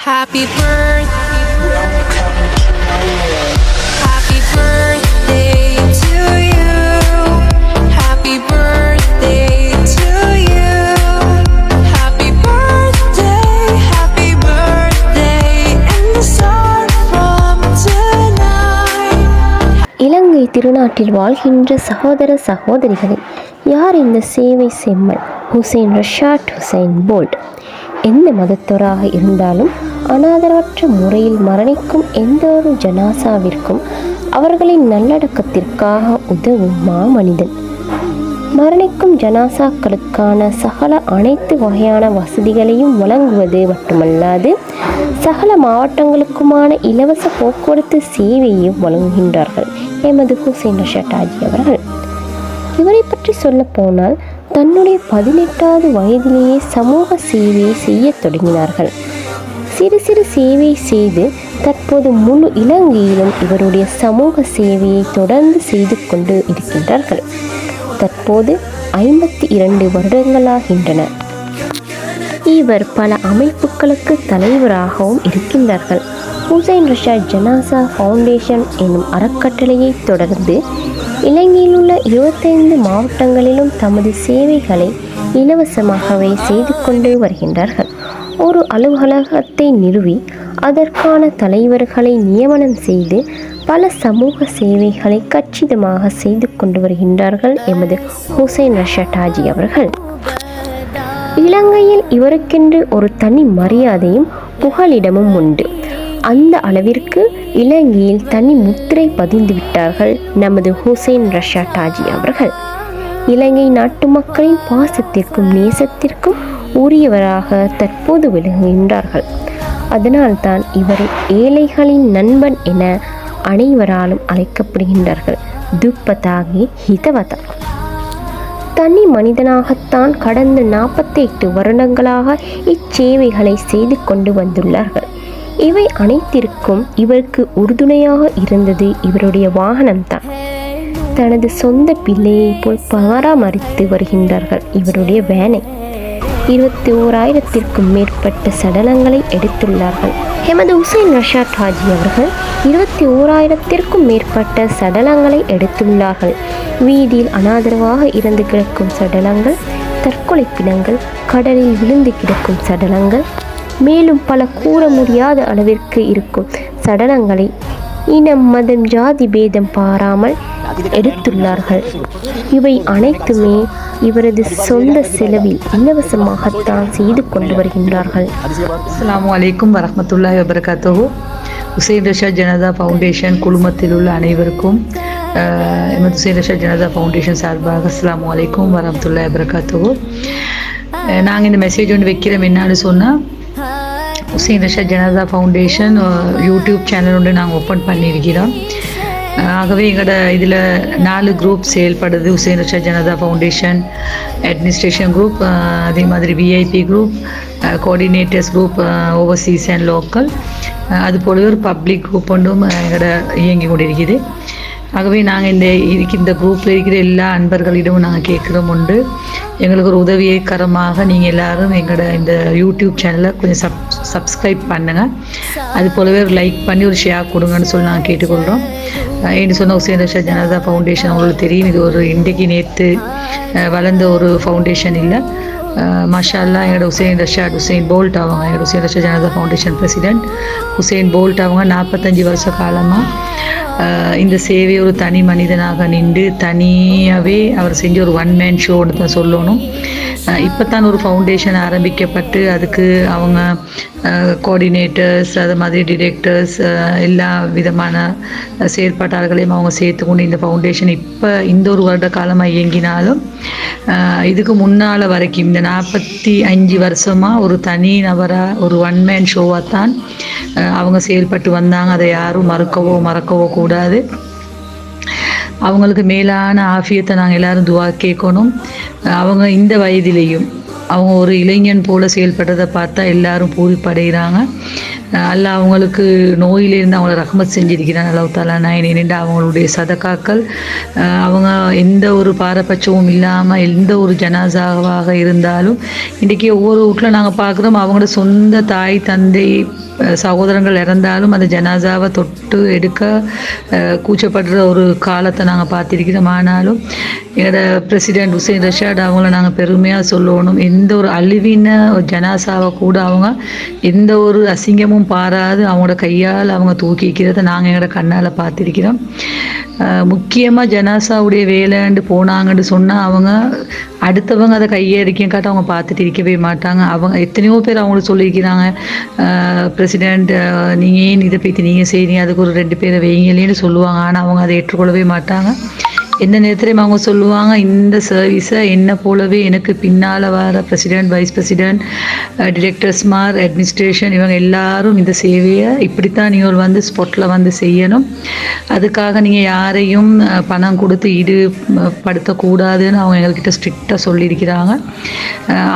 Happy birthday, happy birthday to you. Happy birthday to you. Happy birthday, and the sun from tonight. இலங்கை திருநாட்டில் வாழ்கின்ற சகோதர சகோதரிகளே, யார் இந்த சேவை செம்மல் ஹுசைன் ரஷாட் ஹுசைன் போல்ட்? எந்த மதத்தவராக இருந்தாலும் அனாதரவற்ற முறையில் மரணிக்கும் எந்த ஒரு ஜனாசாவிற்கும் அவர்களின் நல்லடக்கத்திற்காக உதவும் மாமனிதன். மரணிக்கும் ஜனாசாக்களுக்கான சகல அனைத்து வகையான வசதிகளையும் வழங்குவது மட்டுமல்லாது சகல மாவட்டங்களுக்குமான இலவச போக்குவரத்து சேவையையும் வழங்குகின்றார்கள் எமது ஹுசைன் ரஷாட் ஹாஜி அவர்கள். இவரை பற்றி சொல்ல போனால் தன்னுடைய 18வது வயதிலேயே சமூக சேவையை செய்ய தொடங்கினார்கள். சிறு சிறு சேவை செய்து தற்போது முழு இலங்கையிலும் இவருடைய சமூக சேவையை தொடர்ந்து செய்து கொண்டு இருக்கின்றார்கள். தற்போது 52 வருடங்களாகின்றன. இவர் பல அமைப்புகளுக்கு தலைவராகவும் இருக்கின்றார்கள். ஹுசைன் ரஷாட் ஜனாசா ஃபவுண்டேஷன் என்னும் அறக்கட்டளையை தொடர்ந்து இலங்கையில் உள்ள 25 மாவட்டங்களிலும் தமது சேவைகளை இலவசமாகவே செய்து கொண்டு வருகின்றார்கள். ஒரு அலுவலகத்தை நிறுவி அதற்கான தலைவர்களை நியமனம் செய்து பல சமூக சேவைகளை கச்சிதமாக செய்து கொண்டு வருகின்றார்கள் எமது ஹுசைன் ரஷாட் ஹாஜி அவர்கள். இலங்கையில் இவருக்கென்று ஒரு தனி மரியாதையும் புகலிடமும் உண்டு. அந்த அளவிற்கு இலங்கையில் தனி முத்திரை பதிந்து விட்டார்கள் நமது ஹுசைன் ரஷாட் ஹாஜி அவர்கள். இலங்கை நாட்டு மக்களின் பாசத்திற்கும் நேசத்திற்கும் உரியவராக தற்போது விளங்குகின்றார்கள். அதனால்தான் இவரை ஏழைகளின் நண்பன் என அனைவராலும் அழைக்கப்படுகின்றார்கள். துப்பதாகி ஹிதவதா. தனி மனிதனாகத்தான் கடந்த 48 வருடங்களாக இச்சேவைகளை செய்து கொண்டு வந்துள்ளார்கள். இவை அனைத்திற்கும் இவருக்கு உறுதுணையாக இருந்தது இவருடைய வாகனம்தான். தனது சொந்த பிள்ளையை போல் பராமரித்து வருகின்றார்கள் இவருடைய வேனை. 21,000த்திற்கும் மேற்பட்ட சடலங்களை எடுத்துள்ளார்கள். எமது ஹுசைன் ரஷாட் ஹாஜி அவர்கள் 21,000த்திற்கும் மேற்பட்ட சடலங்களை எடுத்துள்ளார்கள். வீதியில் அனாதரவாக இறந்து கிடக்கும் சடலங்கள், தற்கொலை பிணங்கள், கடலில் விழுந்து கிடக்கும் சடலங்கள், மேலும் பல கூற முடியாத அளவிற்கு இருக்கும் சடலங்களை இனம் மதம் ஜாதி பேதம் பாராமல் எடுத்துள்ளார்கள். இவை அனைத்துமே இவரது சொந்த செலவில் இலவசமாகத்தான் செய்து கொண்டு வருகின்றார்கள். அஸ்ஸலாமு அலைக்கும் வரஹ்மத்துல்லாஹி வபரகாத்துஹு. ஹுசைன் ரஷாட் ஜனதா ஃபவுண்டேஷன் குழுமத்தில் உள்ள அனைவருக்கும் எமது ஹுசைன் ரஷாட் ஜனதா ஃபவுண்டேஷன் சார்பாக அஸ்ஸலாமு அலைக்கும் வரஹ்மத்துல்லாஹி வபரகாத்துஹு. நாங்கள் இந்த மெசேஜ் ஒன்று வைக்கிறோம். என்னன்னு சொன்னால், Hussain Rashad Janata foundation YouTube channel ஒன்று நாங்கள் ஓப்பன் பண்ணியிருக்கிறோம். ஆகவே எங்களோட இதில் 4 குரூப் செயல்படுது. Hussain Rashad Janata foundation administration group, அதே மாதிரி VIP group, coordinators group overseas and local, அது போலவே ஒரு பப்ளிக் குரூப் ஒன்றும் எங்களோட இயங்கி கொண்டிருக்குது. ஆகவே நாங்கள் இந்த குரூப்பில் இருக்கிற எல்லா அன்பர்களிடமும் நாங்கள் கேட்குறோம் உண்டு, எங்களுக்கு ஒரு உதவியக்கரமாக நீங்கள் எல்லோரும் எங்களோட இந்த யூடியூப் சேனலை கொஞ்சம் சப்ஸ்கிரைப் பண்ணுங்கள். அது போலவே ஒரு லைக் பண்ணி ஒரு ஷேர் கொடுங்கன்னு சொல்லி நாங்கள் கேட்டுக்கொள்கிறோம். என்று சொன்ன ஹுசைன் ரஷாட் ஜனதா ஃபவுண்டேஷன் உங்களுக்கு தெரியும், இது ஒரு இன்றைக்கு நேற்று வளர்ந்த ஒரு ஃபவுண்டேஷன் இல்லை. மாஷா அல்லாஹ், எங்களோட ஹுசைன் போல்ட் அவங்க, எங்களோட ஹுசைன் ரஷாட் ஜனதா ஃபவுண்டேஷன் பிரசிடெண்ட் ஹுசைன் போல்ட் அவங்க 45 வருஷ காலமாக இந்த சேவையை ஒரு தனி மனிதனாக நின்று தனியாகவே அவர் செஞ்ச ஒரு ஒன் மேன் ஷோன்னு தான் சொல்லணும். இப்போ தான் ஒரு ஃபவுண்டேஷன் ஆரம்பிக்கப்பட்டு அதுக்கு அவங்க கோஆர்டினேட்டர்ஸ், அது மாதிரி டிரெக்டர்ஸ், எல்லா விதமான செயற்பாட்டாளர்களையும் அவங்க சேர்த்துக்கொண்டு இந்த ஃபவுண்டேஷன் இப்போ இந்த ஒரு வருட காலமாக இயங்கினாலும் இதுக்கு முன்னால் வரைக்கும் இந்த 45 வருஷமாக ஒரு தனி நபராக ஒரு ஒன் மேன் ஷோவாக தான் அவங்க செயல்பட்டு வந்தாங்க. அதை யாரும் மறக்கவோ கூடாது. அவங்களுக்கு மேலான ஆஃபியத்தை நாங்கள் எல்லோரும் துவா கேட்கணும். அவங்க இந்த வயதிலையும் அவங்க ஒரு இளைஞன் போல் செயல்படுறதை பார்த்தா எல்லாரும் பூரிப்படைகிறாங்க. அல்லாஹ் அவங்களுக்கு நோயிலிருந்து அவங்கள ரஹ்மத் செஞ்சிருக்கிறான். அல்லாஹ் தஆலா நின்று அவங்களுடைய சதகாக்கள் அவங்க எந்த ஒரு பாரபட்சமும் இல்லாமல் எந்த ஒரு ஜனாசாவாக இருந்தாலும் இன்றைக்கி ஒவ்வொரு வீட்டில் நாங்கள் பார்க்குறோம் அவங்களோட சொந்த தாய் தந்தை சகோதரங்கள் இறந்தாலும் அந்த ஜனாசாவை தொட்டு எடுக்க கூச்சப்படுற ஒரு காலத்தை நாங்கள் பார்த்திருக்கிறோம். ஆனாலும் எங்களோட பிரசிடெண்ட் ஹுசைன் ரஷாட் அவங்கள நாங்கள் பெருமையாக சொல்லணும். எந்த ஒரு அழிவின ஜனாசாவை கூட அவங்க எந்த ஒரு அசிங்கமும் பாராது அவங்களோட கையால் அவங்க தூக்கிக்கிறத நாங்கள் எங்களோட கண்ணால் பார்த்திருக்கிறோம். முக்கியமாக ஜனாசாவுடைய வேலைன்னு போனாங்கன்னு சொன்னால் அவங்க அடுத்தவங்க அதை கையடிக்க காட்ட அவங்க பார்த்துட்டு இருக்கவே மாட்டாங்க. அவங்க எத்தனையோ பேர் அவங்களுக்கு சொல்லியிருக்கிறாங்க, பிரசிடெண்ட் நீங்கள் ஏன் இதை பற்றி நீங்கள் செய்றீங்க, அதுக்கு ஒரு 2 பேரை வைங்களேன்னு சொல்லுவாங்க. ஆனால் அவங்க அதை ஏற்றுக்கொள்ளவே மாட்டாங்க. எந்த நேரத்துலையும் அவங்க சொல்லுவாங்க, இந்த சர்வீஸை என்ன போலவே எனக்கு பின்னால் வர பிரசிடெண்ட், வைஸ் பிரசிடெண்ட், டிரெக்டர்ஸ்மார், அட்மினிஸ்ட்ரேஷன் இவங்க எல்லாரும் இந்த சேவையை இப்படித்தான் நீங்கள் வந்து ஸ்பாட்டில் வந்து செய்யணும். அதுக்காக நீங்கள் யாரையும் பணம் கொடுத்து ஈடுபடுத்தக்கூடாதுன்னு அவங்க எங்கள்கிட்ட ஸ்ட்ரிக்டாக சொல்லியிருக்கிறாங்க.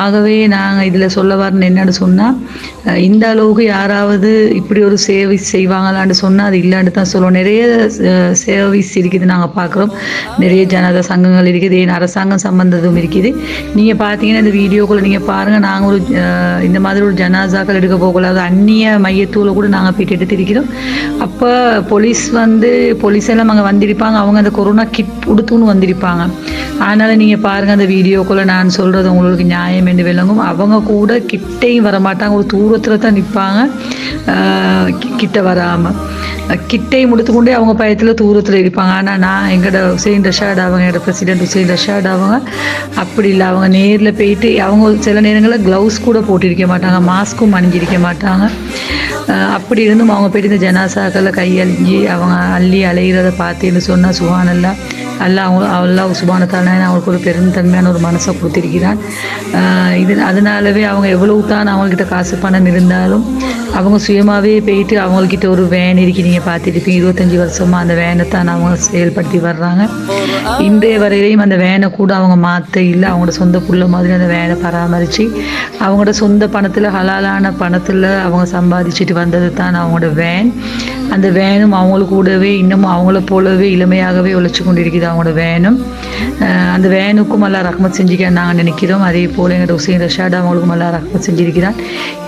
ஆகவே நாங்கள் இதில் சொல்ல வரணும் என்னன்னு சொன்னால், இந்த அளவுக்கு யாராவது இப்படி ஒரு சர்வீஸ் செய்வாங்களான்னு சொன்னால் அது இல்லைன்னு தான் சொல்லுவோம். நிறைய சர்வீஸ் இருக்குது நாங்கள் பார்க்குறோம். நிறைய ஜனதா சங்கங்கள் இருக்குது, அரசாங்கம் சம்பந்ததும் இருக்குது. நீங்கள் பார்த்தீங்கன்னா இந்த வீடியோக்குள்ளே நீங்கள் பாருங்கள், நாங்கள் ஒரு இந்த மாதிரி ஒரு ஜனாசாக்கள் எடுக்க போகக்கூடாது, அந்நிய மையத்தூளை கூட நாங்கள் போயிட்டு எடுத்திருக்கிறோம். அப்போ போலீஸ் எல்லாம் அங்கே வந்திருப்பாங்க, அவங்க அந்த கொரோனா கிட் உடுத்துன்னு வந்திருப்பாங்க. அதனால் நீங்கள் பாருங்கள் அந்த வீடியோக்குள்ளே நான் சொல்கிறது உங்களுக்கு நியாயம் என்று விளங்கும். அவங்க கூட கிட்டையும் வரமாட்டாங்க, ஒரு தூரத்தில் தான் நிற்பாங்க, கிட்ட வராமல் கிட்டை முடித்துக்கொண்டே அவங்க பயத்தில் தூரத்தில் இருப்பாங்க. ஆனால் நான் எங்களோட ஹுசைன் ரஷாட் அவங்க, என்னோட பிரசிடெண்ட் ஹுசைன் ரஷாட் அவங்க அப்படி இல்லை. அவங்க நேரில் போயிட்டு அவங்க சில நேரங்களில் க்ளவுஸ் கூட போட்டிருக்க மாட்டாங்க, மாஸ்க்கும் அணிஞ்சிருக்க மாட்டாங்க. அப்படி இருந்தும் அவங்க போயிட்டு இந்த ஜனாசாக்களை கையழிஞ்சி அவங்க அள்ளி அலைகிறத பார்த்தேன்னு சொன்னால் சுபானல்லா, அல்லாஹ் சுபானத்தால அவங்களுக்கு ஒரு பெருந்தன்மையான ஒரு மனசை கொடுத்திருக்கிறான். அதனாலவே அவங்க எவ்வளவு தான் அவங்கக்கிட்ட காசு பணம் இருந்தாலும் அவங்க சுயமாகவே போயிட்டு அவங்கக்கிட்ட ஒரு வேன் இருக்கு, நீங்கள் பார்த்துருப்பீங்க, 25 வருஷமாக அந்த வேனை தான் அவங்க செயல்படுத்தி வர்றாங்க. இன்றைய வரையிலையும் அந்த வேனை கூட அவங்க மாற்ற இல்லை, அவங்களோட சொந்த புள்ள மாதிரி அந்த வேனை பராமரித்து அவங்களோட சொந்த பணத்தில், ஹலாலான பணத்தில் அவங்க சம்பாதிச்சுட்டு வந்தது தான் அவங்களோட வேன். அந்த வேனும் அவங்களுக்கு கூடவே இன்னமும் அவங்கள போலவே இளமையாகவே உழைச்சி கொண்டிருக்குது அவங்களோட வேனும். அந்த வேனுக்கும் எல்லாம் ரஹ்மத் செஞ்சுக்க நாங்கள் நினைக்கிறோம். அதே போல் எங்களோட ஹுசைன் ரஷாட் அவங்களுக்கும் எல்லாம் ரஹ்மத் செஞ்சிருக்கிறான்.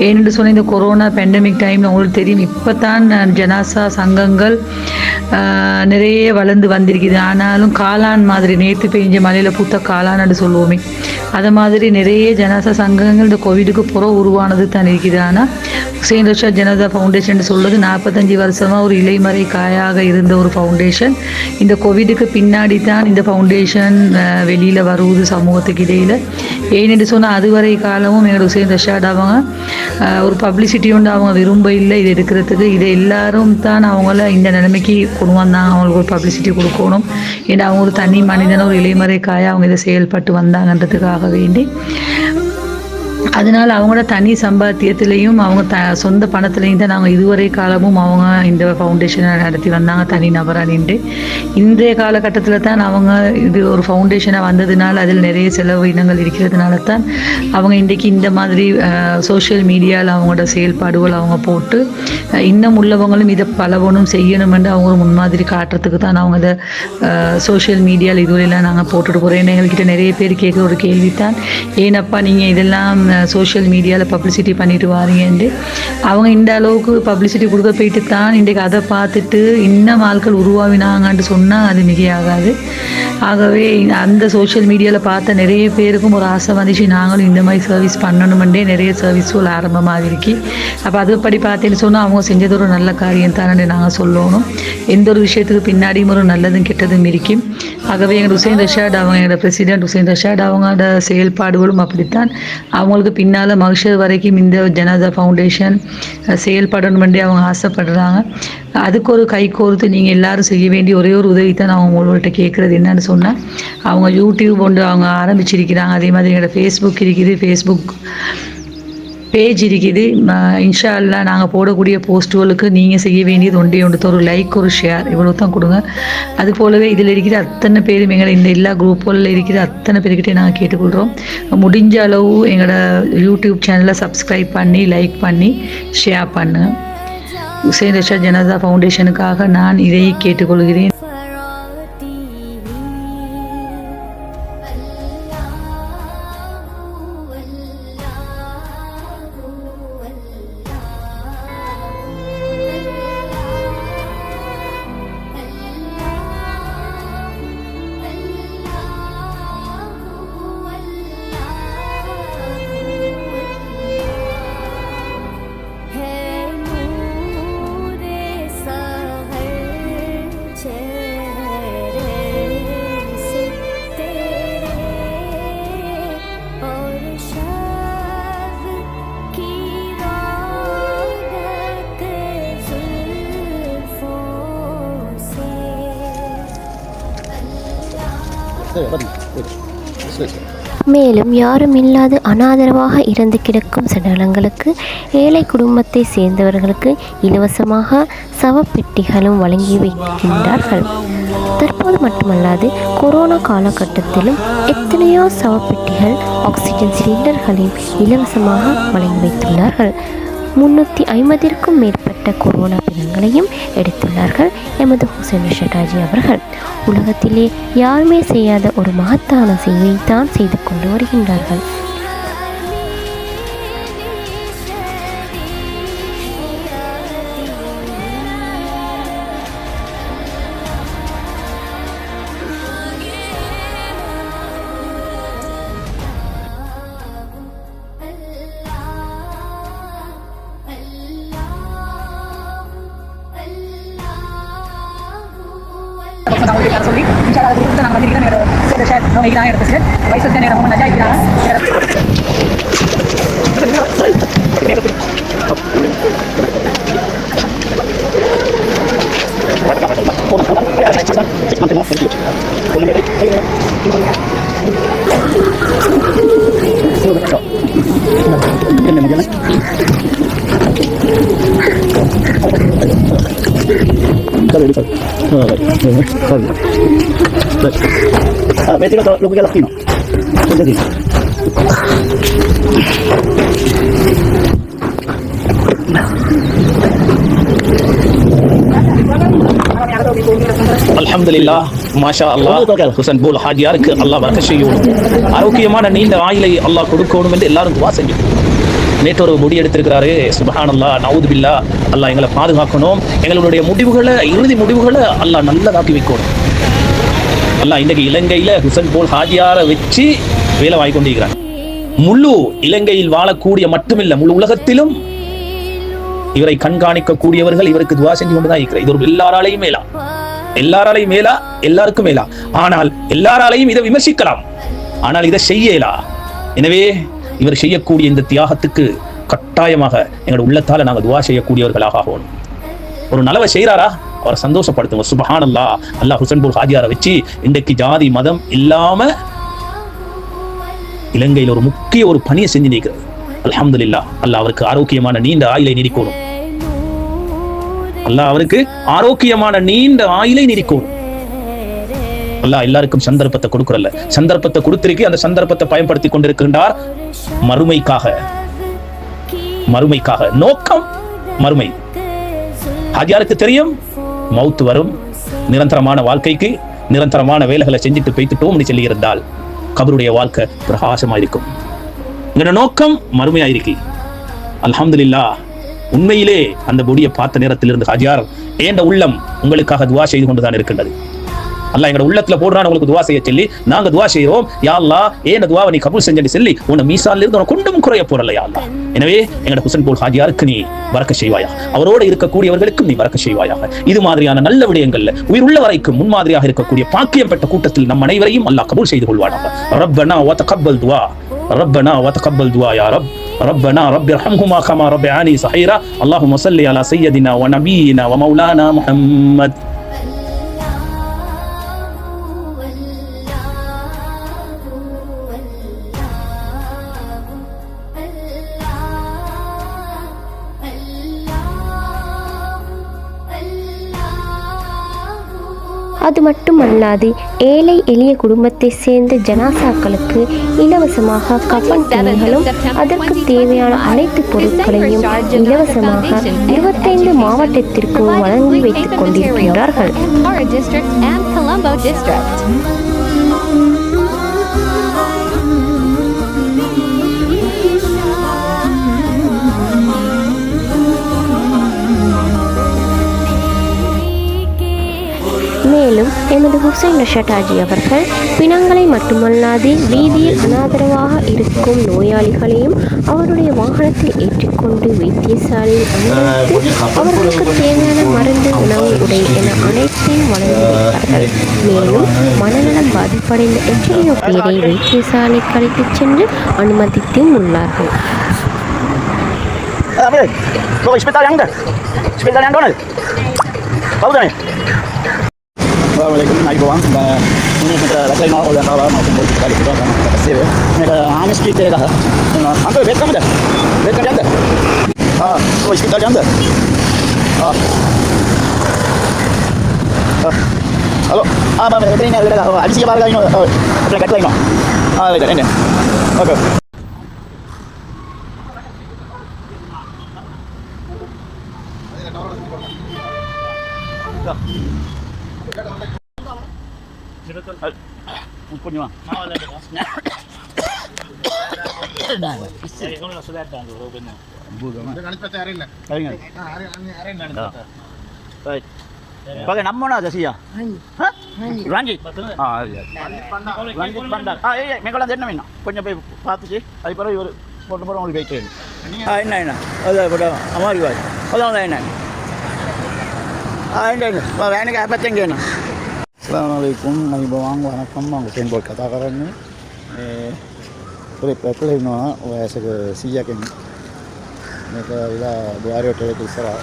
ஏன்னு சொன்ன இந்த கொரோனா பேண்டமிக் டைமில் உங்களுக்கு தெரியும், இப்போ தான் ஜனாசா சங்கங்கள் நிறைய வளர்ந்து வந்திருக்குது. ஆனாலும் காளான் மாதிரி நேற்று பெஞ்ச மலையில் பூத்த காளான்னு சொல்லுவோமே, அது மாதிரி நிறைய ஜனாசா சங்கங்கள் இந்த கோவிடுக்கு புறம் உருவானது தான் இருக்குது. ஆனால் ஹுசைன் ரஷாட் ஜனதா ஃபவுண்டேஷன் சொல்வது 45 வருஷமாக ஒரு இலைமறை காயாக இருந்த ஒரு ஃபவுண்டேஷன். இந்த கோவிடுக்கு பின்னாடி தான் இந்த ஃபவுண்டேஷன் வெளியில் வருவது சமூகத்துக்கு இடையில். ஏன்னு சொன்னால் அதுவரை காலமும் எங்களோட ஹுசைன் ரஷாட் அவங்க ஒரு பப்ளிசிட்டி ஒன்று அவங்க விரும்ப இல்லை இது எடுக்கிறதுக்கு. இதை எல்லாரும் தான் அவங்கள இந்த நிலைமைக்கு கொண்டு வந்தாங்க, அவங்களுக்கு ஒரு பப்ளிசிட்டி கொடுக்கணும். ஏன்னா அவங்க ஒரு தனி மனிதன ஒரு இலைமறை காயாக அவங்க இதை செயல்பட்டு வந்தாங்கன்றதுக்காக வேண்டி. அதனால் அவங்களோட தனி சம்பாத்தியத்திலையும் அவங்க சொந்த பணத்துலையும் தான் நாங்கள் இதுவரை காலமும் அவங்க இந்த ஃபவுண்டேஷனை நடத்தி வந்தாங்க தனி நபராக நின்று. இன்றைய காலகட்டத்தில் தான் அவங்க இது ஒரு ஃபவுண்டேஷனாக வந்ததுனால அதில் நிறைய செலவு இனங்கள் இருக்கிறதுனால தான் அவங்க இன்றைக்கு இந்த மாதிரி சோஷியல் மீடியாவில் அவங்களோட செயல்பாடுகள் அவங்க போட்டு இன்னும் உள்ளவங்களும் இதை பலவனும் செய்யணும் என்று அவங்க ஒரு முன்மாதிரி காட்டுறதுக்கு தான் அவங்க இதை சோஷியல் மீடியாவில் இதுவரையெல்லாம் நாங்கள் போட்டுட்டு போகிறோம். ஏன்னா எங்கள்கிட்ட நிறைய பேர் கேட்குற ஒரு கேள்வி தான், ஏனப்பா நீங்கள் இதெல்லாம் சோஷியல் மீடியாவில் பப்ளிசிட்டி பண்ணிட்டு வாரீங்கன்ட்டு. அவங்க இந்த அளவுக்கு பப்ளிசிட்டி கொடுக்க போயிட்டு தான் இன்றைக்கு அதை பார்த்துட்டு இன்னும் ஆட்கள் உருவாவினாங்கன்ட்டு சொன்னால் அது மிகையாகாது. ஆகவே அந்த சோஷியல் மீடியாவில் பார்த்த நிறைய பேருக்கும் ஒரு ஆசை வந்துச்சு, நாங்களும் இந்த மாதிரி சர்வீஸ் பண்ணணுமெண்டே நிறைய சர்வீஸுகள் ஆரம்பமாக இருக்கு. அப்போ அதுபடி பார்த்தேன்னு சொன்னால் அவங்க செஞ்சது ஒரு நல்ல காரியம் தானே நாங்கள் சொல்லணும். எந்த ஒரு விஷயத்துக்கு பின்னாடியும் ஒரு நல்லதும் கெட்டதும் இருக்கும். ஆகவே எங்கள் ஹுசைன் ரஷாட் அவங்க, எங்களோட பிரசிடெண்ட் ஹுசைன் ரஷாட் அவங்களோட செயல்பாடுகளும் அப்படித்தான். அவங்களுக்கு பின்னால் மகிஷர் வரைக்கும் இந்த ஜனதா ஃபவுண்டேஷன் செயல்படணுமெண்டே அவங்க ஆசைப்படுறாங்க. அதுக்கு ஒரு கை கோர்த்து நீங்கள் எல்லாரும் செய்ய வேண்டிய ஒரே ஒரு உதவி தான் நான் உங்கள்கிட்ட கேட்குறது என்னன்னு சொன்னால், அவங்க யூடியூப் ஒன்று அவங்க ஆரம்பிச்சிருக்கிறாங்க. அதே மாதிரி எங்களோட ஃபேஸ்புக் இருக்குது, ஃபேஸ்புக் பேஜ் இருக்குது. இன்ஷா அல்லாஹ் நாங்கள் போடக்கூடிய போஸ்ட்டுகளுக்கு நீங்கள் செய்ய வேண்டியது ஒன்று ஒரு லைக், ஒரு ஷேர், இவ்வளோ தான் கொடுங்க. அது போலவே இதில் இருக்கிற அத்தனை பேரும் எங்களை இந்த எல்லா குரூப்புகளில் இருக்கிற அத்தனை பேர்கிட்டே நாங்கள் கேட்டுக்கொள்கிறோம், முடிஞ்ச அளவு எங்களோட யூடியூப் சேனலை சப்ஸ்கிரைப் பண்ணி லைக் பண்ணி ஷேர் பண்ணுங்கள். ஹுசைன் ரஷாட் ஜனதா ஃபவுண்டேஷனுக்காக நான் இதை கேட்டுக்கொள்கிறேன். மேலும் யாரும் இல்லாது அனாதரவாக இறந்து கிடக்கும் சடலங்களுக்கு ஏழை குடும்பத்தை சேர்ந்தவர்களுக்கு இலவசமாக சவப்பெட்டிகளும் வழங்கி வைக்கின்றார்கள். தற்போது மட்டுமல்லாது கொரோனா காலகட்டத்திலும் எத்தனையோ சவப்பெட்டிகள் ஆக்சிஜன் சிலிண்டர்களையும் இலவசமாக வழங்கி வைத்துள்ளார்கள். 350க்கும் மேற்பட்ட கொரோனா பிணங்களையும் எடுத்துள்ளார்கள் எமது ஹுசைன் ரஷாட் ஹாஜி அவர்கள். உலகத்திலே யாருமே செய்யாத ஒரு மகத்தான சேவையை தான் செய்து கொண்டு வருகின்றார்கள். சொல்லி இன்ஷா அல்லாஹ் குடுத்து நாங்கள் வந்திருக்கிறோம். நம்ம இதான் எடுத்து வயசு நேரம் நஜா vete lo que latino. அல்ஹம்துலில்லாஹ் மாஷா அல்லாஹ் ஹுசைன் போல் ஹாஜியாருக்கு அல்லாஹ் பரக்கத் செய்யணும். ஆரோக்கியமான நீண்ட ஆயுளை அல்லாஹ் கொடுக்கணும் என்று எல்லாரும் துவா செய்யும். நேற்று ஒரு முடி எடுத்திருக்கிறாரு. சுப்ஹானல்லாஹ் நவுது பில்லா. அல்லாஹ் எங்களை பாதுகாக்கணும். எங்களுடைய முடிவுகளை இறுதி முடிவுகளை அல்லாஹ் நல்லதாக்கி வைக்கணும். அல்லாஹ் இன்றைக்கு இலங்கையில் ஹுசைன் போல் ஹாஜியாரை வச்சு வேலை வாங்கி கொண்டிருக்கிறார். முழு இலங்கையில் வாழக்கூடிய மட்டுமில்லை, முழு உலகத்திலும் இவரை கண்காணிக்கக்கூடியவர்கள் இவருக்கு துவா செஞ்சு கொண்டுதான் இருக்கிறார். இது ஒரு எல்லாராலையும் மேலா, எல்லாராலையும் மேலா, எல்லாருக்கும் மேலா. ஆனால் எல்லாராலையும் இதை விமர்சிக்கலாம், ஆனால் இதை செய்யலா. எனவே இவர் செய்யக்கூடிய இந்த தியாகத்துக்கு கட்டாயமாக எங்களோட உள்ளத்தால நாங்கள் துவா செய்யக்கூடியவர்களாக ஆகணும். ஒரு நலவை செய்யறாரா அவரை சந்தோஷப்படுத்துங்க. சுப்ஹானல்லாஹ். அல்லாஹ் ஹுசைன் போல் ஹாஜியாரை வச்சு இன்றைக்கு ஜாதி மதம் இல்லாம இலங்கையில் ஒரு முக்கிய ஒரு பணியை செஞ்சு நிற்கிறது. அல்ஹம்துலில்லாஹ். அல்லாஹ் அவருக்கு ஆரோக்கியமான நீண்ட ஆயுளை நீடிக்கணும். அல்லாஹ் அவருக்கு ஆரோக்கியமான நீண்ட ஆயுளை நீடிக்கணும். அல்லாஹ் எல்லாருக்கும் சந்தர்ப்பத்தை கொடுக்கறல்ல, சந்தர்ப்பத்தை கொடுத்திருக்கு. அந்த சந்தர்ப்பத்தை பயன்படுத்தி கொண்டிருக்கின்றார் மறுமைக்காக. மறுமைக்காக நோக்கம் மறுமை. ஹாஜியாருக்கு தெரியும் மௌத் வரும், நிரந்தரமான வாழ்க்கைக்கு நிரந்தரமான வேலைகளை செஞ்சுட்டு போய்த்துட்டோம் சொல்லி இருந்தால் கபருடைய வாழ்க்கை பிரகாசமா இருக்கும். எங்களோட நோக்கம் மறுமையாயிருக்கு. அல்ஹம்துலில்லாஹ். உண்மையிலே அந்த பொடியை பார்த்த நேரத்திலிருந்து ஹாஜியார் ஏண்ட உள்ளம் உங்களுக்காக துவா செய்து கொண்டுதான் இருக்கின்றது. அல்லாஹ் எங்களோட உள்ளத்துல போடுறான் உங்களுக்கு துவா செய்ய சொல்லி நாங்க துவா செய்யறோம். யா அல்லாஹ் ஏண்ட துவாவை நீ கபூல் செஞ்சு சொல்லி உன்னை மீசான்ல இருந்து உனக்கு கொண்டும் குறைய போறல யா அல்லாஹ். எனவே எங்களோட ஹுசைன் போல் ஹாஜியாருக்கு நீ பரக்க செய்வாயா, அவரோடு இருக்கக்கூடியவர்களுக்கும் நீ பரக்க செய்வாயாக. இது மாதிரியான நல்ல விடயங்கள்ல உயிர் உள்ள வரைக்கும் முன்மாதிரியாக இருக்கக்கூடிய பாக்கியம் பெற்ற கூட்டத்தில் நம் அனைவரையும் அல்லாஹ் கபூல் செய்து கொள்வானாக. ரப்பனா வ தகப்பல் துஆ, ரப்பனா வ தகப்பல் துஆ யா ரப். ربنا رب ارحمهما كما ربياني صغيرا. اللهم صل على سيدنا ونبينا ومولانا محمد. அது மட்டுமல்லாது ஏழை எளிய குடும்பத்தை சேர்ந்த ஜனாசாக்களுக்கு இலவசமாக கஃன் துணிகளும் அதற்கு தேவையான அனைத்து பொருட்களையும் இலவசமாக 25 மாவட்டத்திற்கு வழங்கி வைத்துக் கொண்டிருக்கிறார்கள். மேலும் எமது ஹுசைன் ரஷாட் ஹாஜி அவர்கள் பிணங்களை மட்டுமல்லாது வீதியில் அனாதரவாக இருக்கும் நோயாளிகளையும் அவருடைய வாகனத்தில் ஏற்றிக்கொண்டு வைத்தியசாலையில் அனுமதித்து அவர்களுக்கு தேவையான மருந்து, உணவு, உடை என அனைத்தையும் வழங்கி வைத்தார்கள். மேலும் மனநலம் பாதிப்படைந்த எத்தனையோ பேரை வைத்தியசாலை கழித்துச் சென்று அனுமதித்தும் உள்ளார்கள். Assalamualaikum. Naik bawang. Ini kita lagi mau ulang tahun maupun buat kali kita sama kasih ya. Mereka hanya sekitar dah. Angkat bed kamu dah. Bed kamu dah. Oh sekitar dah. Halo. Apa ini ada ada siapa lagi ini? Apa lagi ini? Ada ini. Okey. Punya. Baik. Pakai nama mana sih ya? Ranjit. Ranjit Bandar. Iya, mereka lanjut nama ini. Punya patu sih. Ayo para ibu, foto-foto mau dibacain. Ini. Ada pada amar ibu. Ada ini. Ini. Wah, ini apa cenggena? Assalamualaikum, nabi bawang, வணக்கம். அவங்க சேன்போல் கதாகாரன்னு ஒரு petrol இன்னும் வயசுக்கு சீயாக்கணும் මේක ඉලා දුවාරි hotel එක ඉස්සරහා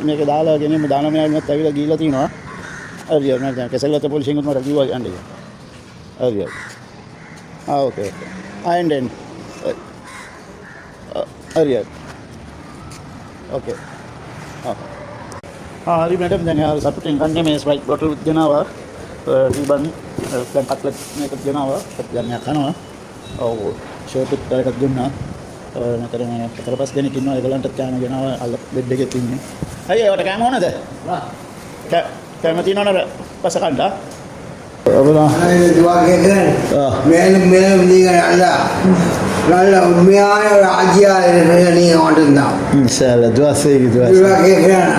මේක දාලා ගෙනියමු දානම යාළුවත් ඇවිල්ලා ගිහිල්ලා තිනවා හරියට මම දැන් කෙසල්ගත පොලිසියෙන් මට කිව්වා යන්නේ හරියට ඕකේ එන්න හරියට ඕකේ හරි මැඩම් දැන් යාළුවා සතුටින් ගන්නේ මේ ස්ප්‍රයිට් බොටල් ගෙනාවා රිබන් දැන් කට්ලට් මේක ගෙනාවා දැන් මම කනවා ඔව් ෂර්ට් එකක් දුන්නා නැතරම 4-5 දෙනෙක් ඉන්නවා ඒගොල්ලන්ට කෑම ගෙනාවා අල්ල බෙඩ් එකේ තින්නේ අයියා ඒවට කෑම ඕනද කෑම තියෙනවනේ පස්ස කන්න අපලා துவா கேட்கிறேன் மேலும் மேலும் நீங்கள் நல்ல உண்மையான ஒரு ஆட்சியாக நீங்கள் மட்டும்தான் இன்ஷால்லா துவா செய்யுங்க துவா கேட்கிறேன்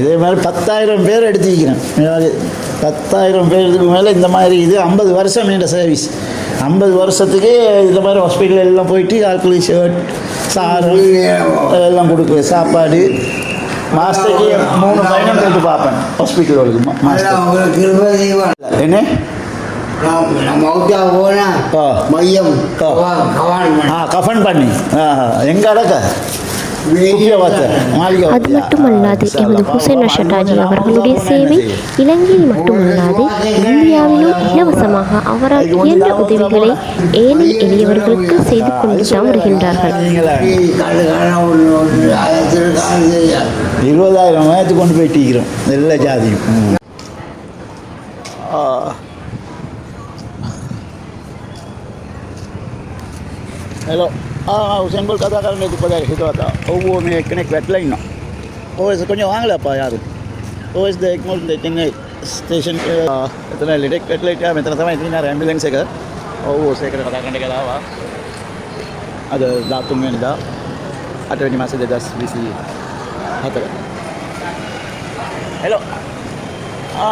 இதே மாதிரி 10,000 பேர் எடுத்துக்கிறேன் 10,000 பேருக்கு மேலே இந்த மாதிரி இது 50 வருஷம் என்ற சர்வீஸ் 50 வருஷத்துக்கு இந்த மாதிரி ஹாஸ்பிட்டல் எல்லாம் போயிட்டு ஆட்களுக்கு ஷர்ட் சாரம் எல்லாம் கொடுக்குறேன் சாப்பாடு மாஸ்டருக்கு 3 பயணம் போட்டு பார்ப்பேன் ஹாஸ்பிட்டலுக்கு உங்களுக்கு என்ன மௌத்தா போனா மையம் கஃபன் பண்ணி எங்க அடக்க அது மட்டுமல்லாது எமது ஹுசைன் ரஷாட் ஹாஜி அவர்களுடைய சேவை இலங்கையில் மட்டுமல்லாது இந்தியாவிலும் இலவசமாக அவரால் இயன்ற உதவிகளை ஏழை எளியவர்களுக்கு செய்து கொண்டு தான் வருகின்றார்கள் 20,000 வயது கொண்டு போயிட்டிருக்கிறோம் எல்லா ஜாதியும் ஹலோ ஹுசேன் போல் கதாக்காரன் நேற்று பதாரி ஹிதவாத்தா ஒவ்வொரு கனெக்ட் வெட்டில் இன்னும் ஓஎஸ் கொஞ்சம் வாங்கலப்பா யாரும் ஓஎஸ் த எக்மோல் இந்த சென்னை ஸ்டேஷன் எத்தனை லிடெக் வெட்லைட்டாக எத்தனை சமயம் எத்தனை ஆம்புலன்ஸ் එක ඔව් ඒකට කතා කරන්න ගලාවා අද ධාතුන් වෙනිදා 8 වෙනි මාසේ 2024 ஹலோ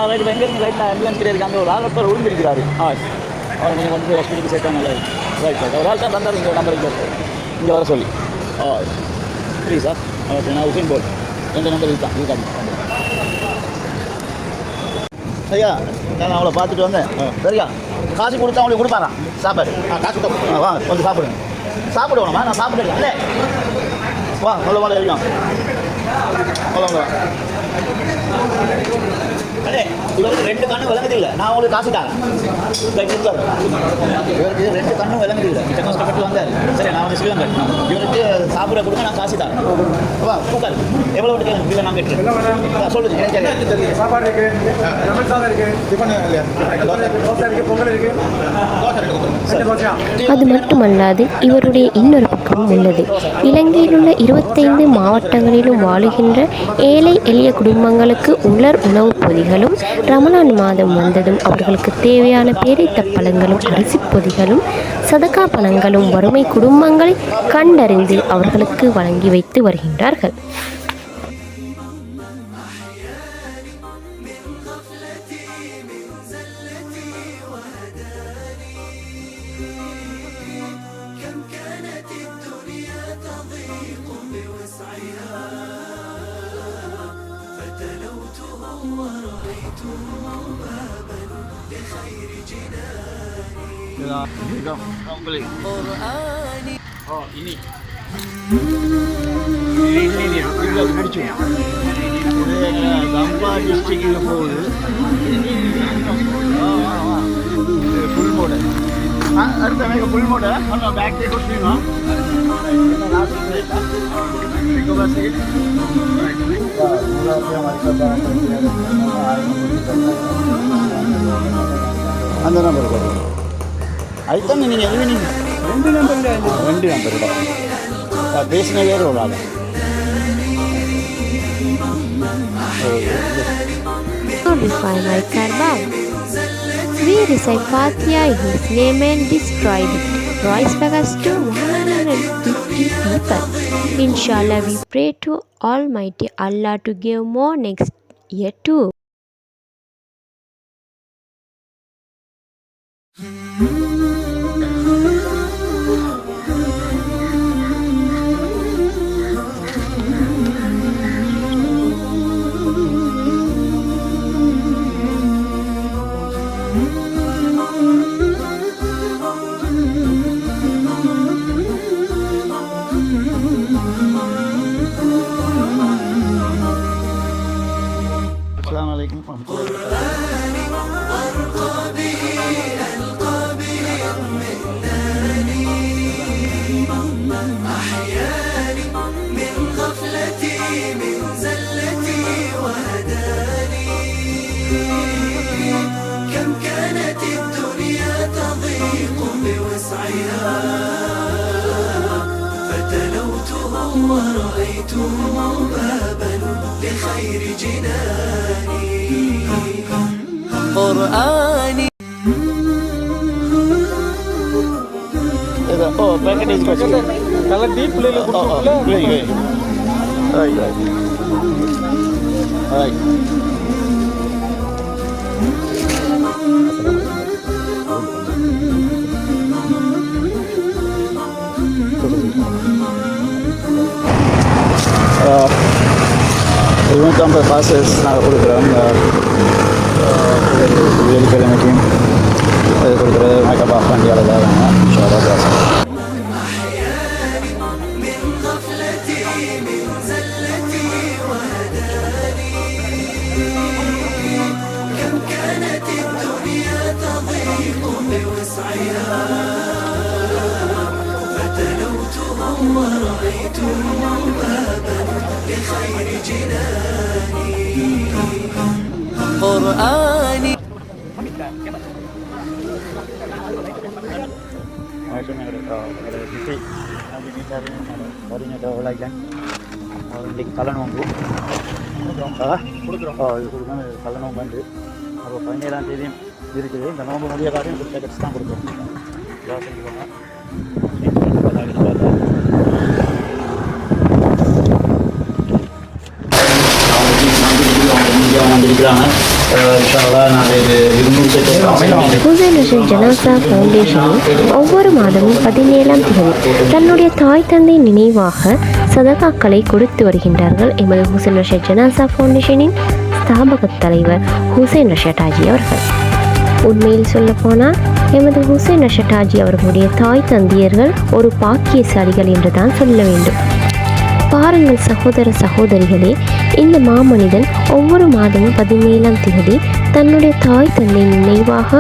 ரைட் வெங்கட் ரைட் நான் ஆம்புலன்ஸ் கிடையாது அங்கே ஒரு ஆள் ஒருத்தர் விழுந்திருக்கிறாரு அவர் நீங்கள் கொண்டு போய் ஹாஸ்பிட்டலுக்கு சேர்த்தாங்க ரைட் ஒரு ஆள் தான் தந்தார் இந்த நம்பருக்கு இங்கே வர சொல்லி ப்ளீஸ் சார் ஓகே நான் உசேன் போல் எந்த நம்பர் இருக்காங்க ஐயா நான் அவளை பார்த்துட்டு வந்தேன் சரியா காசு கொடுத்தா அவங்களுக்கு கொடுப்பாரா சாப்பாடு காசு வா வந்து சாப்பிடுங்க சாப்பிடுவோம்மா நான் சாப்பிடுறேன் இல்லை வா சொல்ல வாங்க தெரியும் சொல்லுங்க அண்ணே இவருக்கு 2 கண்ணும் விளங்குது இல்லை நான் உங்களுக்கு காசு தரேன் இவருக்கு 2 கண்ணும் விளங்குது இல்லை மிச்சம் கஷ்டப்பட்டு வந்தார் சரி நான் வந்து ஸ்ரீலங்கா இவருக்கு சாப்பிட கொடுங்க நான் காசு தரேன் வா கூக்காது எவ்வளோ கேட்குறேன் இல்லை நான் கேட்டுறேன் சொல்லுங்க சாப்பாடு இருக்கு லெமன் சாதம் இருக்கு டிஃபன் தோசை இருக்கு பொங்கல் இருக்கு அது மட்டுமல்லாது இவருடைய இன்னொரு பக்கமும் உள்ளது இலங்கையில் உள்ள 25 மாவட்டங்களிலும் வாழுகின்ற ஏழை எளிய குடும்பங்களுக்கு உலர் உணவுப் பொதிகளும் ரமலான் மாதம் வந்ததும் அவர்களுக்கு தேவையான பேரித்த பழங்களும் அரிசி பொதிகளும் சதகா பணங்களும் வறுமை குடும்பங்களை கண்டறிந்து அவர்களுக்கு வழங்கி வைத்து வருகின்றார்கள். ini முடிச்சு கம்பா டிஸ்ட்ரிக்டில் போகுது ஃபுல் மோடு அடுத்த எனக்கு ஃபுல் மோடு பேக் சைட் கொடுத்தீங்க அந்த நம்பர் அதுதான் நீங்கள் எதுவுமே நீங்கள் 2 நம்பர் பேசின வேறு ஒரு ஆள் Glorify my Karbal. We recite Fatiha in His name and destroyed it. Royce Vegas to 150 people. Inshallah, we pray to Almighty Allah to give more next year too. Assalamu alaikum warahmatullahi wabarakatuh. Oh, packet is good. Kalau deep level Right. Iwan passes நான் கொடுக்குறேன் வெள்ளிக்கிழமைக்கும் அது கொடுக்குறது makeup of பண்ணியால் தான் வேணும் கலன் வாங்கு கொடுக்குறோம் கலன் நோம்பு வந்து அப்போ 17ஆம் தேதியும் இருக்குது. இந்த நோம்பு முடிய காரியம் பேக்கெட்ஸ் தான் கொடுக்குறோம். ஹுசைன் ரஷீத் ஜனாசா ஃபவுண்டேஷனில் ஒவ்வொரு மாதமும் 17ஆம் தேதி தன்னுடைய தாய் தந்தை நினைவாக சதகாக்களை கொடுத்து வருகின்றார்கள். எமது ஹுசைன் ரஷீத் ஜனாசா ஃபவுண்டேஷனின் ஸ்தாபக தலைவர் ஹுசைன் ரஷீத் ஹாஜி அவர்கள். உண்மையில் சொல்லப்போனால் எமது ஹுசைன் ரஷீத் ஹாஜி அவர்களுடைய தாய் தந்தையர்கள் ஒரு பாக்கியசாலிகள் என்று தான் சொல்ல வேண்டும். பாருங்கள் சகோதர சகோதரிகளே, இந்த மாமனிதன் ஒவ்வொரு மாதமும் 17ஆம் தேதி தன்னுடைய தாய் தந்தை நினைவாக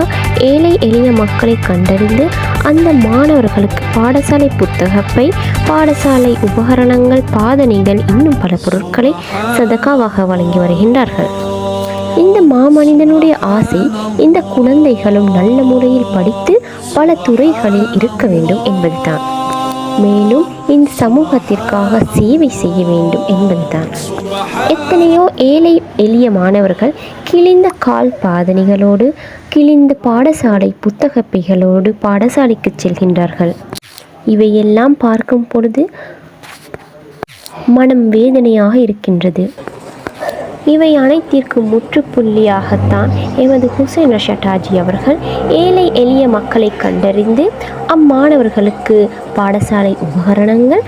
ஏழை எளிய மக்களை கண்டறிந்து அந்த மாணவர்களுக்கு பாடசாலை புத்தகப்பை, பாடசாலை உபகரணங்கள், பாதணிகள், இன்னும் பல பொருட்களை சதகாவாக வழங்கி வருகின்றார்கள். இந்த மாமனிதனுடைய ஆசை இந்த குழந்தைகளும் நல்ல முறையில் படித்து பல துறைகளில் இருக்க வேண்டும் என்பதுதான். மேலும் இந்த சமூகத்திற்காக சேவை செய்ய வேண்டும் என்பதுதான். எத்தனையோ ஏழை எளிய மாணவர்கள் கிழிந்த கால் பாதணிகளோடு, கிழிந்த பாடசாலை புத்தகப்பைகளோடு பாடசாலைக்கு செல்கின்றார்கள். இவையெல்லாம் பார்க்கும் பொழுது மனம் வேதனையாக இருக்கின்றது. இவை அனைத்திற்கும் முற்றுப்புள்ளியாகத்தான் எமது ஹுசைன் ரஷீத் ஹாஜி அவர்கள் ஏழை எளிய மக்களை கண்டறிந்து அம்மாணவர்களுக்கு பாடசாலை உபகரணங்கள்,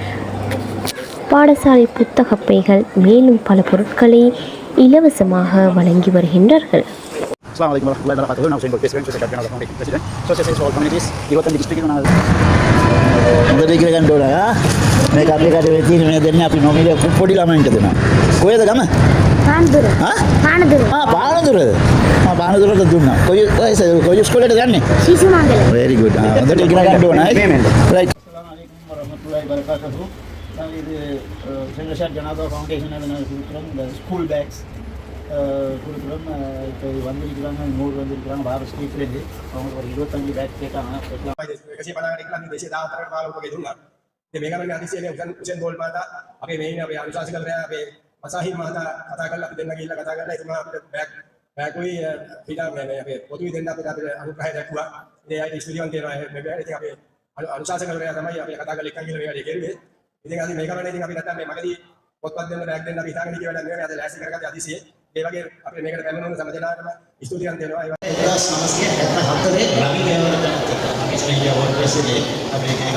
பாடசாலை புத்தகப்பைகள், மேலும் பல பொருட்களை இலவசமாக வழங்கி வருகின்றார்கள். Assalamu alaikum warahmatullahi wabarakatuh. நான் உங்கள் பேசுகிறேன் சோசியல் கல்வியாளர் foundation president. Social science for communities 25 district நான் Mereka kan doa, mereka kata betul, mereka dengar api nomor dia pun di lama yang kedua. කොහෙද ගම? පානදුර. ආ? පානදුර. පානදුරද? පානදුරට දුන්නා. කොයි ඉස්කෝලේටද ගන්නේ? සිසු මංගල. Very good. හොඳට ඉගෙන ගන්න ඕන. Right. Assalamu alaikum warahmatullahi wabarakatuh. இது சென்ட்ரல் ஜனதா ஃபவுண்டேஷன் கொடுக்குறோம் ஸ்கூல் பேக்ஸ் கொடுக்குறோம். இப்போ வந்திருக்கிறாங்க 100 வந்திருக்கிறாங்க பாரத் ஸ்ட்ரீட்லேருந்து. அவங்க ஒரு 25 பேக் கேட்டாங்க. එකසිය 50 ගණන් ඉක්ලන්නේ 214කට මාළු උපගේ දුන්නා. ඉතින් මේක නම් අදිසියනේ උසෙන් බෝල් මහතා අපේ මේ ඉන්නේ අපේ අනුශාසකවරයා අපේ අසාහිල් මහතා කතා කරලා අපි දෙන්න ගිහිල්ලා කතා කරලා එතුමා අපිට බෑගුයි පිටා මේ අපේ පොදුයි දෙන්න අපිට අනුග්‍රහය දක්වුවා. ඉතින් ආයි ස්තුතිවන්ත වෙනවා මේ ඉතින් අපේ අනුශාසකවරයා තමයි අපි කතා කරලා එක්කන් ගිහලා මේ වැඩේ කෙරුවේ. ඉතින් අද මේක වල ඉතින් අපි නැත්තම් මේ මගදී පොත්පත් දෙන්න බෑග් දෙන්න අපි හිතාගෙන ඉතින් වැඩක් නෙවෙයි. අද ලෑස්ති කරගත්තේ අදිසියේ. ඒ වගේ අපේ මේකට පැමිණෙන සමදෙනාටම ස්තුතිවන්ත වෙනවා. 1974 රවි දේවරතනත් අපි ශ්‍රී වර්ගයේ අපි කියන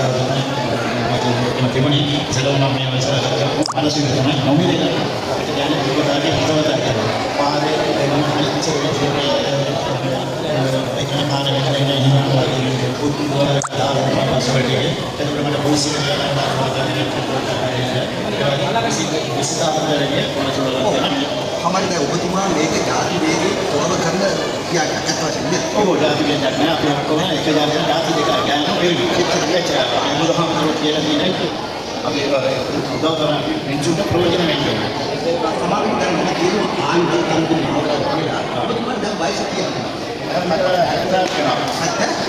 තිබුණේ සලෝම මේ වසරකට අලසින් තමයි නොමිලේ අපිට දැන විවදාගේ හිතවතයි පාරේ දෙවන ඉච්චේ ඒකේ පාරේ වෙන්නේ හිනා පුදුම පාස්වර්ඩ් එක එතකොට මට පොලිසිය හමන්ද ඔබතුමා මේක ජාති වේගී තෝරව කරන කියාගන්න අත්වශයෙන් නේද? ඔව් ජාති වේගයක් නෑ අපි ඔක්කොම එක ජාති දෙකක් ගන්න වෙන්නේ. ඒක බුදුහාමුදුරුවෝ කියලා තියෙනවා. අපි උදව් කරන මිනිසුන්ට ප්‍රයෝජන වෙන්නේ. සමාජයෙන් දැන් මොකද කියන්නේ ආන්දල් කම්පිනි ඔබතුමා දැන් වයස කියන්නේ මට 70 වෙනවා.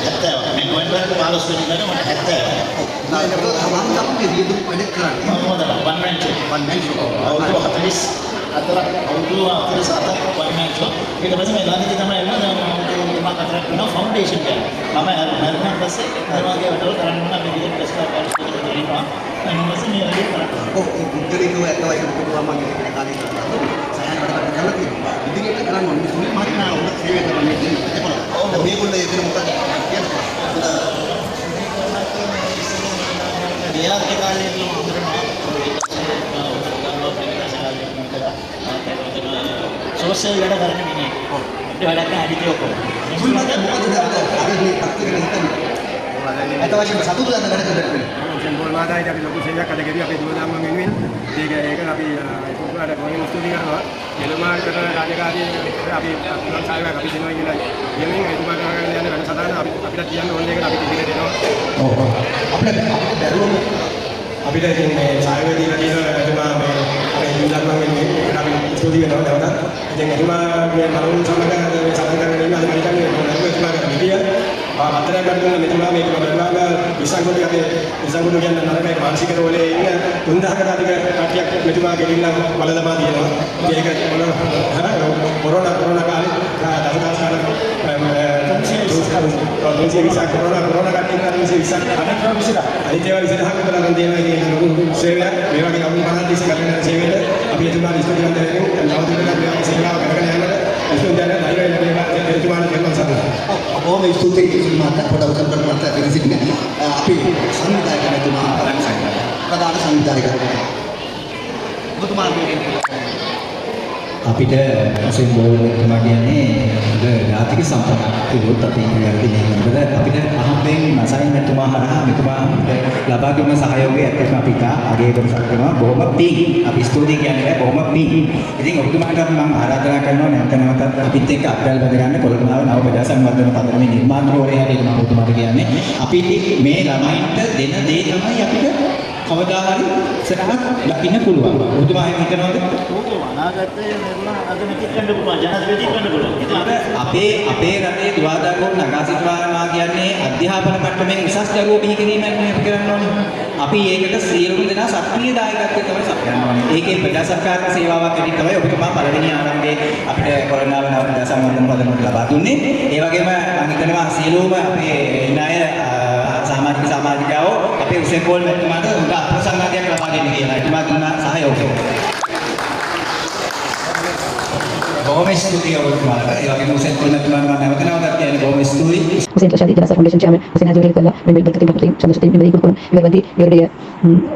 70 මේ නොවැම්බර් 15 වෙනිදාට මට 70. නේද? සමාජ අපේ විදුලි වැඩ කරන්නේ මොකද one man show. අවුරුදු 40 අතරක් අවුරුදු 47ක් one man show. ඊට පස්සේ මේ ළඟදී තමයි එන්නේ මම කතරක් වෙනවා ෆවුන්ඩේෂන් එක. මම මරුණාට පස්සේ ඒ වගේ වැඩවල කරන්න ඕන අපි විදිහට ප්‍රස්තාව පාවිච්චි කරනවා. ඊට පස්සේ මේ වැඩේ කරා. ඔව් ඒ බුද්ධලිකෝ ඇත්ත වශයෙන්ම ඔබතුමා මම ඉගෙන කාලේ කරලා සයන් වැඩ කරලා තියෙනවා. ඉදිරියට කරන්න ඕනේ සුනිල් මහත්මයා උඹ සේවය කරන්නේ තියෙනවා. ඔව් මේගොල්ලෝ එතන මොකද කියන්නේ? දෙයාගේ කාලේ හඳුනනවා සෝෂල් වැඩ කරන මිනිහෙක්. අපිට වැඩක් නැහැ අනිත් ඔක්කොම. සුනිල් මහත්මයා මොකද අපි මේ පැත්තකට හිතන්නේ? ඇත්ත වශයෙන්ම සතුටු ගන්න වැඩ කරන්නේ. සෙන්බෝල් මාතායිට අපි ලොකු සේවයක් අද ගෙවි අපේ දුවදාම වෙනුවෙන්. ඒක අපි පුදුමාට ගොඩින් ස්තුති කරනවා. එළුමාල් කරන රාජකාරිය අපි සායයක් අපි දෙනවා කියලා. ගෙමින් එතුමා කරගෙන යන වැඩ සටහන අපිට කියන්න ඕන දෙයකට අපි ඉදිරියට දෙනවා. ඔව් අපිට බැලුවම අපිට ඉතින් මේ සායව දීලා තියෙන එතුමා මේ අපේ දුවදාම වෙනුවෙන් ඒකට අපි ස්තුති කරනවා නැවතත්. ඉතින් එතුමා මේ මරුන් සමග මේ සටහන් කරගෙන ඉන්න අද කලින් එතුමාගේ විදිය අතරක් ගන්න මෙතුමා මේක බලනවා විසංගොඩ අපේ විසංගොඩ කියන නරකයි මානසික රෝලේ ඉන්න 3000කට අධික කට්ටියක් මෙතුමා ගෙලින්න බල දමා තියෙනවා. ඒක කොරෝනා කාලේ දසදහස් ගණන් කොරෝනා කට්ටිය අනිත් ඒවා 20000ක් විතර නම් දෙනවා කියන ලොකු සේවයක්. මේ වගේ අපි 50 30 කරන සේවයට අපි එතුමා ඉස්තුතිවන්ත වෙනවා. නවතින මේ සේවාව කරගෙන යනකොට ඉස්තුතිවන්ත ධෛර්යය එතුමාට දෙන්න සතුටුයි. බොහොම ස්තුතියි සුනිල් මහත්මයා පොඩක් උත්තර කරන්න පිළිසින්න. අපි සංවිධායකතුමා ප්‍රධාන සංවිධායකතුමා ඔබතුමාගේ අපිට වශයෙන් බෝලතුමා කියන්නේ ජාතික සම්පතක් ඒකත් අපි කියන්නේ මොකද අපිට අහම්බෙන් අසයින්මන්ට්තුමා හරහා මෙතුමා ලබා දුන්න සහයෝගය ඇත්තටම අපිට අගය කරනවා බොහොම පිං අපි ස්තුතියි කියන්නේ බොහොම පිං. ඉතින් ඔබතුමාට මම ආරාධනා කරනවා නැවතත් අපිත් එක්ක අත්දැල් බඳ ගන්න කොළඹ නව ප්‍රජා සංවර්ධන පදනමේ නිර්මාණ්‍යවරයා හැටියට මම ඔබතුමාට කියන්නේ අපි මේ ළමයින්ට දෙන දේ තමයි අපිට කවදා හරි සරහක් දකින්න පුළුවන්. ඔබතුමා එහෙම හිතනවද? අනාගතයේ නිර්මාණ අගමැතික් වෙන්න පුළුවන් ජනාධිපතියෙක් වෙන්න පුළුවන්. ඉතින් අපේ රටේ දුවදාගොන් නගා සිටුවානවා කියන්නේ අධ්‍යාපන මට්ටමින් උසස් දරුවෝ බිහි කිරීමක් නෙවෙයි කරන්න ඕනේ. අපි ඒකට සියලුම දෙනා සක්‍රීය දායකත්වය තමයි සපයන්න ඕනේ. ඒකේ ප්‍රජා සරකාරක සේවාවක් ඇති තමයි ඔබතුමා පළවෙනි ආරම්භයේ අපිට කොරෝනාව නව ප්‍රජා සංවර්ධන පදනමට ලබා දුන්නේ. ඒ වගේම මම හිතනවා සියලුම අපේ ණය සමාජිකයෝ අපේ උසෙන් බෝල් මැතිතුමාට උග අප්‍රසංගාදයක් ලබා දෙන්න කියලා. එතුමා දුන්න සහයෝගය. බොහොම ස්තුතියි ඔබතුමාට. ඒ වගේම උසෙන් බෝල් මැතිතුමාට මම නැවතනවදත් කියන්නේ බොහොම ස්තුතියි. Hussein Rashad Janazah Foundation Chairman Hussein Haji Waliyullah member berketim berketim சந்தோஷத்தை நிம்மதி கொடுக்கணும். இவர் வந்து இவருடைய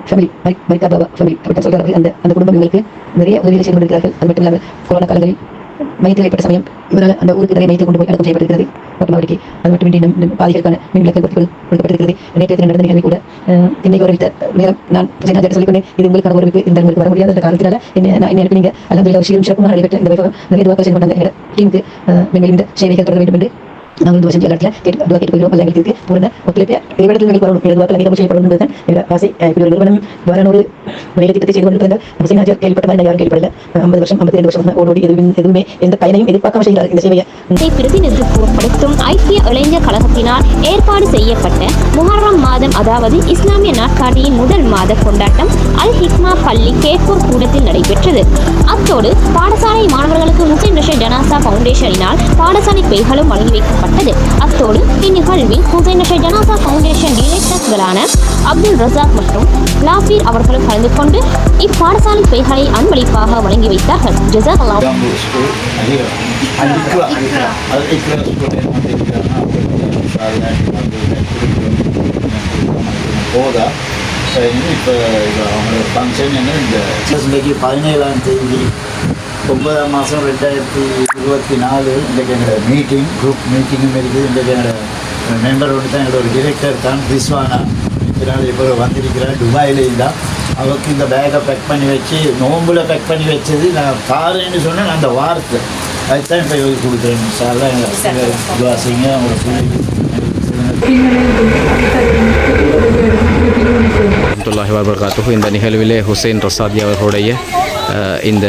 ஃபேமிலி மைக்கா பாபா ஃபேமிலி அப்படித்தான் சொல்கிறார்கள். அந்த குடும்பம் இவங்களுக்கு நிறைய உதவிகளை செய்து கொண்டிருக்கிறார்கள். அது மட்டும் இல்லாமல் கொரோனா காலங்களில் மையத்தில் ஏற்பட்ட சமயம் இவரால் அந்த ஊருக்கு நிறைய மையத்தை கொண்டு போய் அடக்கம் செய்யப்பட்டிருக்கிறது. அவருக்கு அது மட்டுமின்றி இந்த பாதிகளுக்கான மின்விளக்கு பொருட்கள் கொடுக்கப்பட்டிருக்கிறது. நேற்று நடந்த நிகழ்வை கூட என்னை கௌரவித்த நேரம் நான் சொல்லிக்கொண்டேன், இது உங்களுக்கான கௌரவிப்பு, இந்த உங்களுக்கு வர முடியாத காரணத்தினால என்ன அனுப்பினீங்க. அல்ஹம்துலில்லாஹ் விஷயம் சிறப்பாக நடைபெற்ற இந்த வைபவம் நிறைய துவாக்கள் செய்து கொண்டாங்க. டீமுக்கு நீங்கள் இந்த சேவைகள் தொடர வேண்டும் என்று நாங்கள் இந்த செஞ்ச இடத்துல கேட்டுக்கொள்கிறோம். அல்ல எங்களுக்கு பூர்ண ஒத்துழைப்பு இடத்தில் நீங்கள் வரணும். எழுதுவாக்கள் அதிகம் செய்யப்படும் என்பதுதான் என்னோட ஆசை. இப்படி ஒரு நிறுவனம் வரனோடு வேலை திட்டத்தை செய்து கொண்டிருந்தால் ஹுசைன் ஹாஜியார் கேள்விப்பட்ட மாதிரி நான் யாரும் கேள்விப்படல. 50 வருஷம் 52 வருஷம் ஓடி எதுவுமே எந்த பயனையும் எதிர்பார்க்காம செய்கிறார் இந்த சேவையை. பிரதிநிதித்துவப்படுத்தும் ஐக்கிய இளைஞர் கழகத்தினால் ஏற்பாடு செய்யப்பட்ட முஹர்ரம் மாதம், அதாவது இஸ்லாமிய நாட்காட்டியின் முதல் மாத கொண்டாட்டம் அல் ஹிக்மா பள்ளி கேட்போர் கூடத்தில் நடைபெற்றது. அத்தோடு பாடசாலை மாணவர்களுக்கு ஹுசைன் ரஷீத் ஜனாசா ஃபவுண்டேஷனினால் பாடசாலை பைகளும் வழங்கி வைக்கப்பட்டது. அத்தோடு இந்நிகழ்வில் ஹுசைன் ரஷீத் ஜனாசா ஃபவுண்டேஷன் டிரெக்டர்களான அப்துல் ரசாக் மற்றும் லாபீர் அவர்களும் கலந்து கொண்டு இப்பாடசாலை பைகளை அன்பளிப்பாக வழங்கி வைத்தார்கள். ஜஸாக்கல்லாஹ். போதா இப்போ அவங்களோட ஃபங்க்ஷன் என்ன இந்த இன்றைக்கி 17ஆம் தேதி 9ஆம் மாதம் 2024 இன்றைக்கு எங்களோட மீட்டிங் குரூப் மீட்டிங்கும் இருக்குது. இன்றைக்கு என்னோட மெம்பர் ஒன்று தான் எங்களோட டிரெக்டர் தான் ரிஸ்வானா. இதனால் இப்போ வந்திருக்கிறார் துபாயிலேயும் தான். அவருக்கு இந்த பேக்கை பேக் பண்ணி வச்சு நோம்பில் பேக் பண்ணி வச்சது நான் பாருன்னு சொன்னேன். அந்த வார்த்தை அதுதான் இப்போ இவருக்கு கொடுக்குறேன். சார் எங்களை துவாசிங்க அவங்களோட வரஹ்மத்துல்லாஹி வபரகாத்துஹு. இந்த நிகழ்விலே ஹுசைன் ரசாதி அவர்களுடைய இந்த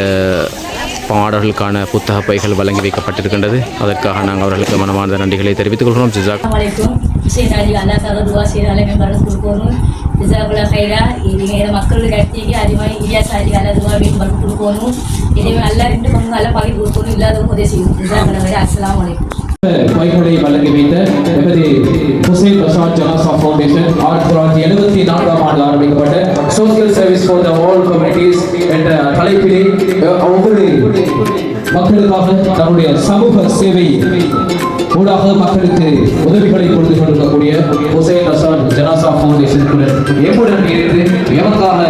பாடல்களுக்கான புத்தக பைகள் வழங்கி வைக்கப்பட்டிருக்கின்றது. அதற்காக நாங்கள் அவர்களுக்கு மனமார்ந்த நன்றிகளை தெரிவித்துக் கொள்கிறோம். ஜிசாக் மக்களுக்கு கட்டிக்கு அதிகமாக இந்தியா சாதி அதுவாக வீட்டு மருந்து கொடுக்கணும். இனிமேல் நல்லா ரெண்டு பங்கு நல்லா பகிர்ந்து கொடுக்கணும். இல்லாதவங்க உதவி செய்யணும். அஸ்ஸலாமு அலைக்கும். பைகளை வழங்கி வைத்த எமது ஹுசைன் ரஷாத் ஜனாசா ஃபவுண்டேஷன் 1974ஆம் ஆண்டு ஆரம்பிக்கப்பட்ட social service for the all communities என்ற தலைப்பிலே ஒவ்வொரு மக்களுக்காக நம்முடைய சமூக சேவை ஊடாக மக்களுக்கு உதவிகளை கொடுத்து கொண்டிருக்கக்கூடிய ஹுசைன் ரஷாத் ஜனாசா ஃபவுண்டேஷனுடன் எம்முடன் இருந்து எமக்காக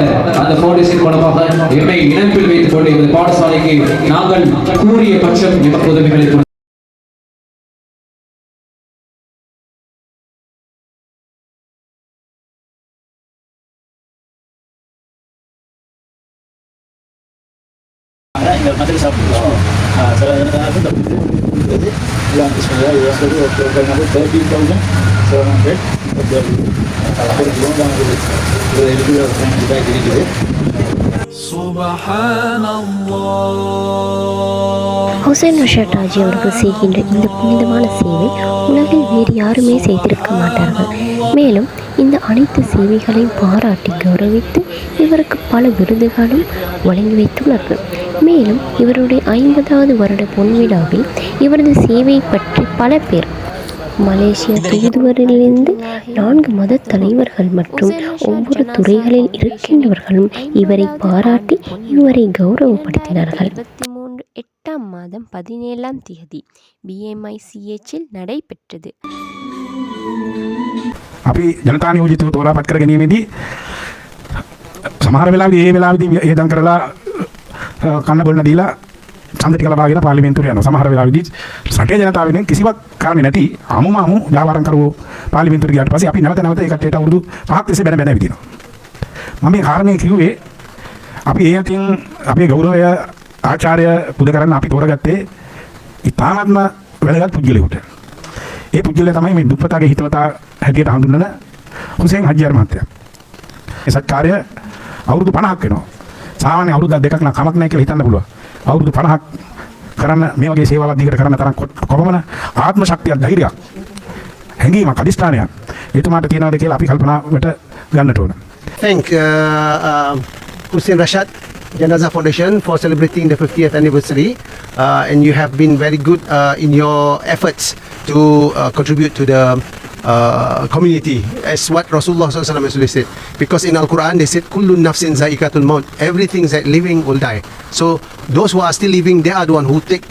அந்த ஃபவுண்டேஷன் மூலமாக எம்மை இணைப்பில் வைத்துக் கொண்டு இந்த பாடசாலைக்கு நாங்கள் கூறிய பட்சம் எமக்கு உதவிகளை இந்த மாதிரி சாப்பிடுவோம். சில நேரத்தில் இருக்குது எல்லாம் பிஸ்மில்லா இது வந்து ஒரு நம்பர் 13,700 ஒரு கிலோ தான் இருக்குது. இருக்குது ஹுசைன் ரஷீத் ஹாஜி அவர்கள் செய்கின்ற இந்த புனிதமான சேவை உலகில் வேறு யாருமே செய்திருக்க மாட்டார்கள். மேலும் இந்த அனைத்து சேவைகளையும் பாராட்டி கௌரவித்து இவருக்கு பல விருதுகளும் வழங்கி வைத்துள்ளார்கள். மேலும் இவருடைய 50வது வருட பொன்விழாவில் இவரது சேவை பற்றி பல பேர் மலேசிய தூதுவரிலிருந்து 4 மத தலைவர்கள் மற்றும் ஒவ்வொரு துறைகளில் இருக்கின்றவர்களும் இவரை பாராட்டி இவரை கௌரவப்படுத்தினார்கள். 8ஆம் மாதம் 17ஆம் தேதி BMICHல் நடைபெற்றது. අපි ජනතා නියෝජිතව තෝරාපත් කර ගැනීමේදී සමහර වෙලාවෙදී ඒ වෙලාවෙදී හේදම් කරලා කන්න බොන්න දීලා ඡන්ද ටික ලබාගෙන පාර්ලිමේන්තුවට යනවා. සමහර වෙලාවෙදී රටේ ජනතාව වෙනුවෙන් කිසිවක් කරන්නේ නැති අමුමම ව්‍යාපාරකරුවෝ පාර්ලිමේන්තුවට ගියාට පස්සේ අපි නැවත ඒ කට්ටියට අවුරුදු 5ක් තිස්සේ බැන බැන විදිනවා. මම මේ කාරණේ කිව්වේ අපි ඒ අතින් අපේ ගෞරවය ආචාර්ය පුද කරන්න අපි තෝරගත්තේ ඉතාමත්ම වැදගත් පුද්ගලයෙකුට. ඒ පුද්ගලයා තමයි මේ දුප්පතාගේ හිතවතා හැටියට හඳුන්වන හුසේන් හාජියාර් මහත්තයා. ඒ සත්කාරය අවුරුදු 50ක් වෙනවා. සාමාන්‍ය අවුරුදු දෙකක් නම් කමක් නැහැ කියලා හිතන්න පුළුවන්. අවුරුදු 50ක් කරන්න මේ වගේ සේවාවක් දිගට කරන්න තරම් කොපමණ ආත්ම ශක්තියක් ධෛර්යයක් හැඟීමක් අදිස්ථානයක් එතුමාට තියෙනවද කියලා අපි කල්පනාවට ගන්නට ඕන. Thank Hussein Rashad Janazah Foundation for celebrating the 50th anniversary, and you have been very good in your efforts to contribute to the community, as what Rasulullah SAW actually said. Because in Al-Quran they said, "Kullu nafsin zaikatul maut." Everything that living will die. So those who are still living, they are the one who take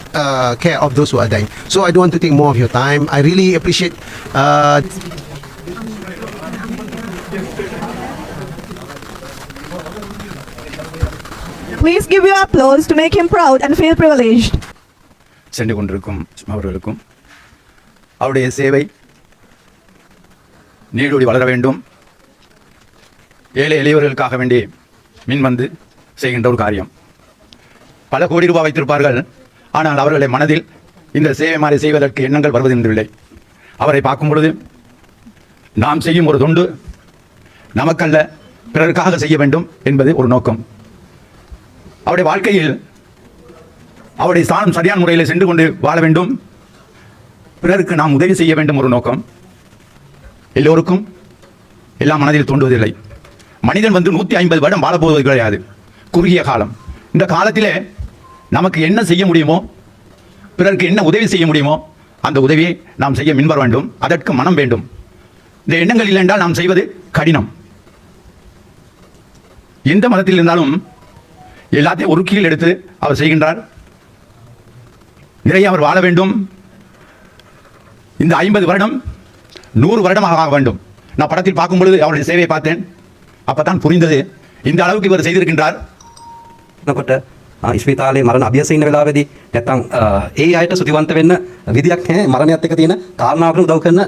care of those who are dying. So I don't want to take more of your time. I really appreciate. Please give your applause to make him proud and feel privileged. சென்று கொண்டிருக்கும் அவர்களுக்கும் அவருடைய சேவை நீடூடி வளர வேண்டும். ஏழை எளியவர்களுக்காக வேண்டி மின்வந்து செய்கின்ற ஒரு காரியம். பல கோடி ரூபாய் வைத்திருப்பார்கள், ஆனால் அவர்களை மனதில் இந்த சேவை மாதிரி செய்வதற்கு எண்ணங்கள் வருவதென்றில்லை. அவரை பார்க்கும் பொழுது நாம் செய்யும் ஒரு தொண்டு நமக்கல்ல பிறருக்காக செய்ய வேண்டும் என்பது ஒரு நோக்கம். அவருடைய வாழ்க்கையில் அவருடைய ஸ்தானம் சரியான முறையில் சென்று கொண்டு வாழ வேண்டும், பிறருக்கு நாம் உதவி செய்ய வேண்டும் ஒரு நோக்கம். எல்லோருக்கும் எல்லாம் மனதில் தோன்றுவதில்லை. மனிதன் 150 வருடம் வாழப்போவது கிடையாது, குறுகிய காலம். இந்த காலத்திலே நமக்கு என்ன செய்ய முடியுமோ, பிறருக்கு என்ன உதவி செய்ய முடியுமோ அந்த உதவியை நாம் செய்ய முன்வர வேண்டும். அதற்கு மனம் வேண்டும். இந்த எண்ணங்கள் இல்லை என்றால் நாம் செய்வது கடினம். எந்த மதத்தில் இருந்தாலும் எல்லாத்தையும் ஒரு கீழ் எடுத்து அவர் செய்கின்றார். நிறைய அவர் வாழ வேண்டும். இந்த 50 வருடம் 100 வருடமாக ஆக வேண்டும். நான் படத்தில் பார்க்கும் பொழுது அவருடைய சேவையை பார்த்தேன். அப்பதான் புரிந்தது இந்த அளவுக்கு இவர் செய்திருக்கின்றார். ඉස්පිතාලේ මරණ අභ්‍යාසය ඉන්න වෙලාවේදී නැත්තම් ඒ අයට සුතිවන්ත වෙන්න විදියක් නැහැ. මරණයත් එක්ක තියෙන කාරණාවකට උදව් කරන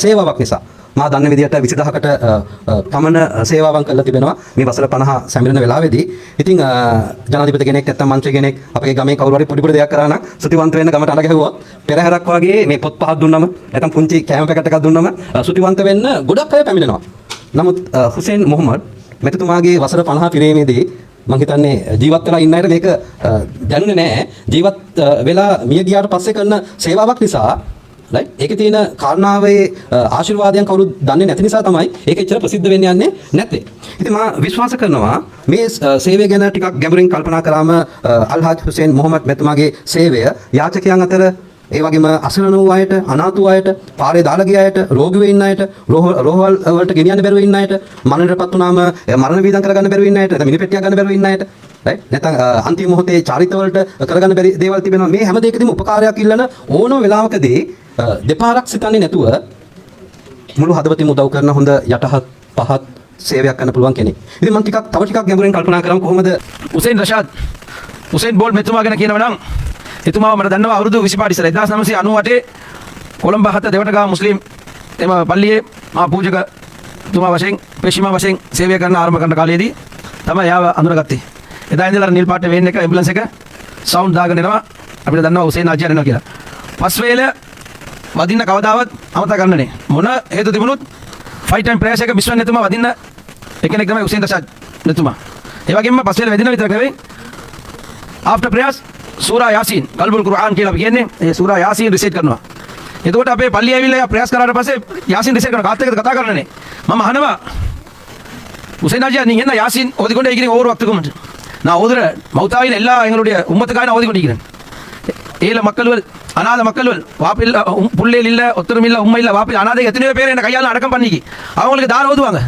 සේවාවක් නිසා මා දන්න විදියට 20000කට පමණ සේවාවන් කරලා තිබෙනවා මේ වසර 50 සැමිරෙන වෙලාවේදී. ඉතින් ජනාධිපති කෙනෙක් නැත්තම් මන්ත්‍රී කෙනෙක් අපේ ගමේ කවුරු හරි පොඩි දෙයක් කරා නම් සුතිවන්ත වෙන්න ගමට අඬ ගැහුවා. පෙරහැරක් වගේ මේ පොත් පහක් දුන්නම නැත්තම් පුංචි කෑම පැකට් එකක් දුන්නම සුතිවන්ත වෙන්න ගොඩක් අය පැමිණෙනවා. නමුත් හුසේන් මොහමඩ් මෙතුමාගේ වසර 50 පිරීමේදී මම හිතන්නේ ජීවත් වෙලා ඉන්න අයට මේක දැනුනේ නැහැ. ජීවත් වෙලා මිය ගියාට පස්සේ කරන සේවාවක් නිසා රයිට් ඒකේ තියෙන කාරණාවේ ආශිර්වාදයන් කවුරුත් දන්නේ නැති නිසා තමයි ඒක එච්චර ප්‍රසිද්ධ වෙන්නේ යන්නේ නැත්තේ. ඉතින් මම විශ්වාස කරනවා මේ සේවය ගැන ටිකක් ගැඹුරින් කල්පනා කරාම අල්හාජ් හුසේන් මොහමඩ් මෙතුමාගේ සේවය යාචකයන් අතර ඒ වගේම අසරණ වූ අයට, අනාථ වූ අයට, පාරේ දාලා ගිය අයට, රෝගී වෙ ඉන්න අයට, රෝහල් වලට ගෙනියන්න බැරුව ඉන්න අයට, මරණයටපත් වුණාම මරණ වීදම් කරගන්න බැරුව ඉන්න අයට, නැත්නම් මිනිපෙට්ටියක් ගන්න බැරුව ඉන්න අයට, රයිට්? නැත්නම් අන්තිම මොහොතේ චාරිත්‍ර වලට කරගන්න බැරි දේවල් තිබෙනවා. මේ හැම දෙයකදීම උපකාරයක් ඉල්ලන ඕනම වෙලාවකදී දෙපාරක් සිතන්නේ නැතුව මුළු හදවතින්ම උදව් කරන හොඳ යටහත් පහත් සේවයක් කරන්න පුළුවන් කෙනෙක්. ඉතින් මම තව ටිකක් ගැඹුරින් කල්පනා කරමු කොහොමද හුසේන් රෂාද් හුසේන් බෝල් මෙතුමා ගැන කියනවා නම් එතුමාව මට දන්නවා අවුරුදු 25 ඉස්සර 1998 කොළඹ 7 දෙවටගා මුස්ලිම් එම පල්ලියේ මා පූජක තුමා වශයෙන් පෙෂිමා වශයෙන් සේවය කරන ආරම්භ කරන කාලයේදී තමයි යාව අඳුරගත්තේ. එදා ඉඳලා නිල් පාට වේන් එක ඇම්බුලන්ස් එක සවුන්ඩ් දාගෙන එනවා. අපිට දන්නවා හුසේන් ආච්චි යනවා කියලා. පස් වේල වදින්න කවදාවත් අමතක කරන්නේ මොන හේතු තිබුණොත් ෆයිට් ටයිම් ප්‍රෑස් එක මිස් වෙන්නේ නැතුම වදින්න එකෙනෙක් තමයි හුසේන් රෂාද් මෙතුමා. ඒ වගේම පස් වේල වැදින විතරක් නෙවෙයි ආෆ්ටර් ප්‍රෑස් සූරා යාසීන් කල්බුල් කුර්ආන් කියලා අපි කියන්නේ ඒ සූරා යාසීන් රිසයිට් කරනවා. එතකොට අපේ පල්ලිය ඇවිල්ලා ප්‍රයාස කරාට පස්සේ යාසීන් රිසයිට් කරන කාත් එක්කද කතා කරන්නේ. මම අහනවා ஹுசைன் ஆஜியா நீங்க என்ன யாசின் ஓதிக்கொண்டே இருக்கிறீங்க ஒவ்வொரு வக்துக்கும்? நான் ஓதுற மௌத்தாவின் எல்லா எங்களுடைய உம்மத்துக்காக நான் ஓதிக்கொண்டிருக்கிறேன். ஏழை மக்கள்கள் அநாத மக்கள்கள் வாப்பில் புள்ளையில் இல்லை ஒத்தரும் இல்லை உண்மை இல்லை வாப்பில் அநாதை எத்தனையோ பேர் என்ன கையால் அடக்கம் பண்ணிக்கி அவங்களுக்கு தார் ஓதுவாங்க.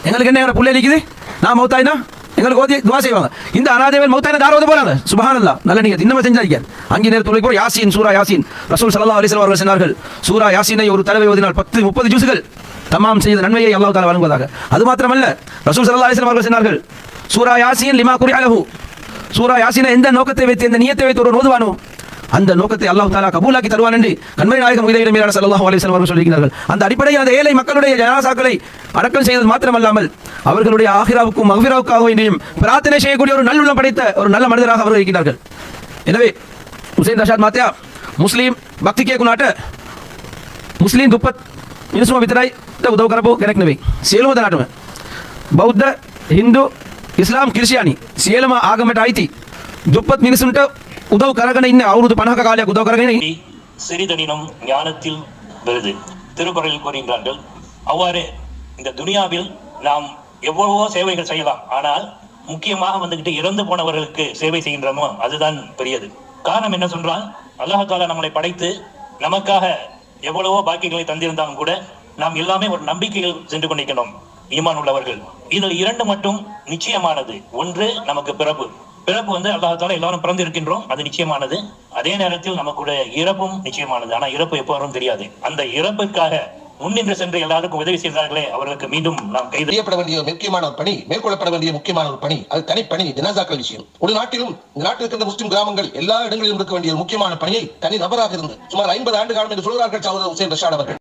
எங்களுக்கு என்ன புள்ளை நிற்குது நான் மௌத்தாயினா எங்களுக்கு ஓதி துவா செய்வாங்க. இந்த அநாதைகள் மௌத்தாயினா தார் ஓத போறாங்க. சுபஹானல்லாஹ். நல்ல நீங்க இன்னும் செஞ்சாங்க. அங்கே நேரம் தொழில் கூட யாசின் சூரா யாசின் ரசூல் ஸல்லல்லாஹு அலைஹி வஸல்லம் அவர்கள் சொன்னார்கள் சூரா யாசினை ஒரு தடவை ஓதினால் 10-30 ஜூஸ்கள் தமாம் செய்த நன்மையை அல்லாஹ் தஆலா வழங்குவதாக. அது மாத்திரமல்ல ரசூல் ஸல்லல்லாஹு அலைஹி வஸல்லம் அவர்கள் சொன்னார்கள் சூரா யாசின் லிமா குரிஅ லஹு சூரா யாசினை எந்த நோக்கத்தை வைத்து எந்த நியத்தை வைத்து ஒரு ஓதுவானோ அந்த நோக்கத்தை அல்லாஹ் தஆலா கபூலாக்கி தருவான் என்று கண்மணி நாயகம் உயிரை மீறான ஸல்லல்லாஹு அலைஹி வஸல்லம் அவர்கள் சொல்லியிருக்கிறார்கள். அந்த அடிப்படையில் அந்த ஏழை மக்களுடைய ஜனாசாக்களை அடக்கம் செய்தது மாத்திரமல்லாமல் அவர்களுடைய ஆகிராவுக்கும் மக்ஃபிராவுக்காக வேண்டியும் பிரார்த்தனை செய்யக்கூடிய ஒரு நல்லுள்ளம் படைத்த ஒரு நல்ல மனிதராக அவர்கள் இருக்கிறார்கள். எனவே හුසේන් රෂාද් මහත්තයා මුස්ලිම් භක්තිකයෙකුට මුස්ලිම් දුප්පත් මිනිස්සුම විතරයි උදව් කරපු කෙනෙක් නෙවෙයි. සියලුම දෙනාටම බෞද්ධ, හින්දු, ඉස්ලාම්, ක්‍රිස්තියානි සියලුම ආගමකට අයිති දුප්පත් මිනිසුන්ට உதவு கரகன இன்னும் அவருது பணக்க காலியாக உதவு கரகன சிறிதனினும் ஞானத்தில் வருது திருக்குறளில் கூறுகின்றார்கள். அவ்வாறு இந்த துனியாவில் நாம் எவ்வளவோ சேவைகள் செய்யலாம். ஆனால் முக்கியமாக வந்துகிட்டு இறந்து போனவர்களுக்கு சேவை செய்கின்றோமோ அதுதான் பெரியது. காரணம் என்ன சொன்னால் அல்லாஹ் தஆலா நம்மளை படைத்து நமக்காக எவ்வளவோ பாக்கியங்களை தந்திருந்தாலும் கூட நாம் எல்லாமே ஒரு நம்பிக்கையில் சென்று கொண்டிருக்கிறோம். ஈமான் உள்ளவர்கள் இதில் 2 மட்டும் நிச்சயமானது. ஒன்று நமக்கு பிறப்பு வந்து அல்லாஹ் தஆலா எல்லாரும் பிறந்து இருக்கின்றோம், அது நிச்சயமானது. அதே நேரத்தில் நமக்குடைய இறப்பும் நிச்சயமானது. ஆனா இறப்பு எப்போ வரும் தெரியாது. அந்த இறப்புக்காக முன்னின்று சென்று எல்லாருக்கும் உதவி செய்தார்களே அவர்களுக்கு மீண்டும் நாம் செய்யப்பட வேண்டிய முக்கியமான ஒரு பணி, மேற்கொள்ளப்பட வேண்டிய முக்கியமான ஒரு பணி, அது தனிப்பணி, ஜனாசாக்கள் விஷயம். ஒரு நாட்டிலும் இந்த நாட்டில் இருக்கின்ற முஸ்லிம் கிராமங்கள் எல்லா இடங்களிலும் இருக்க வேண்டிய முக்கியமான பணியை தனி நபராக இருந்து சுமார் 50 ஆண்டு காலம் என்று சொல்கிறார்கள் சகோதரர் ஹுசைன் ரஷாட் அவர்கள்.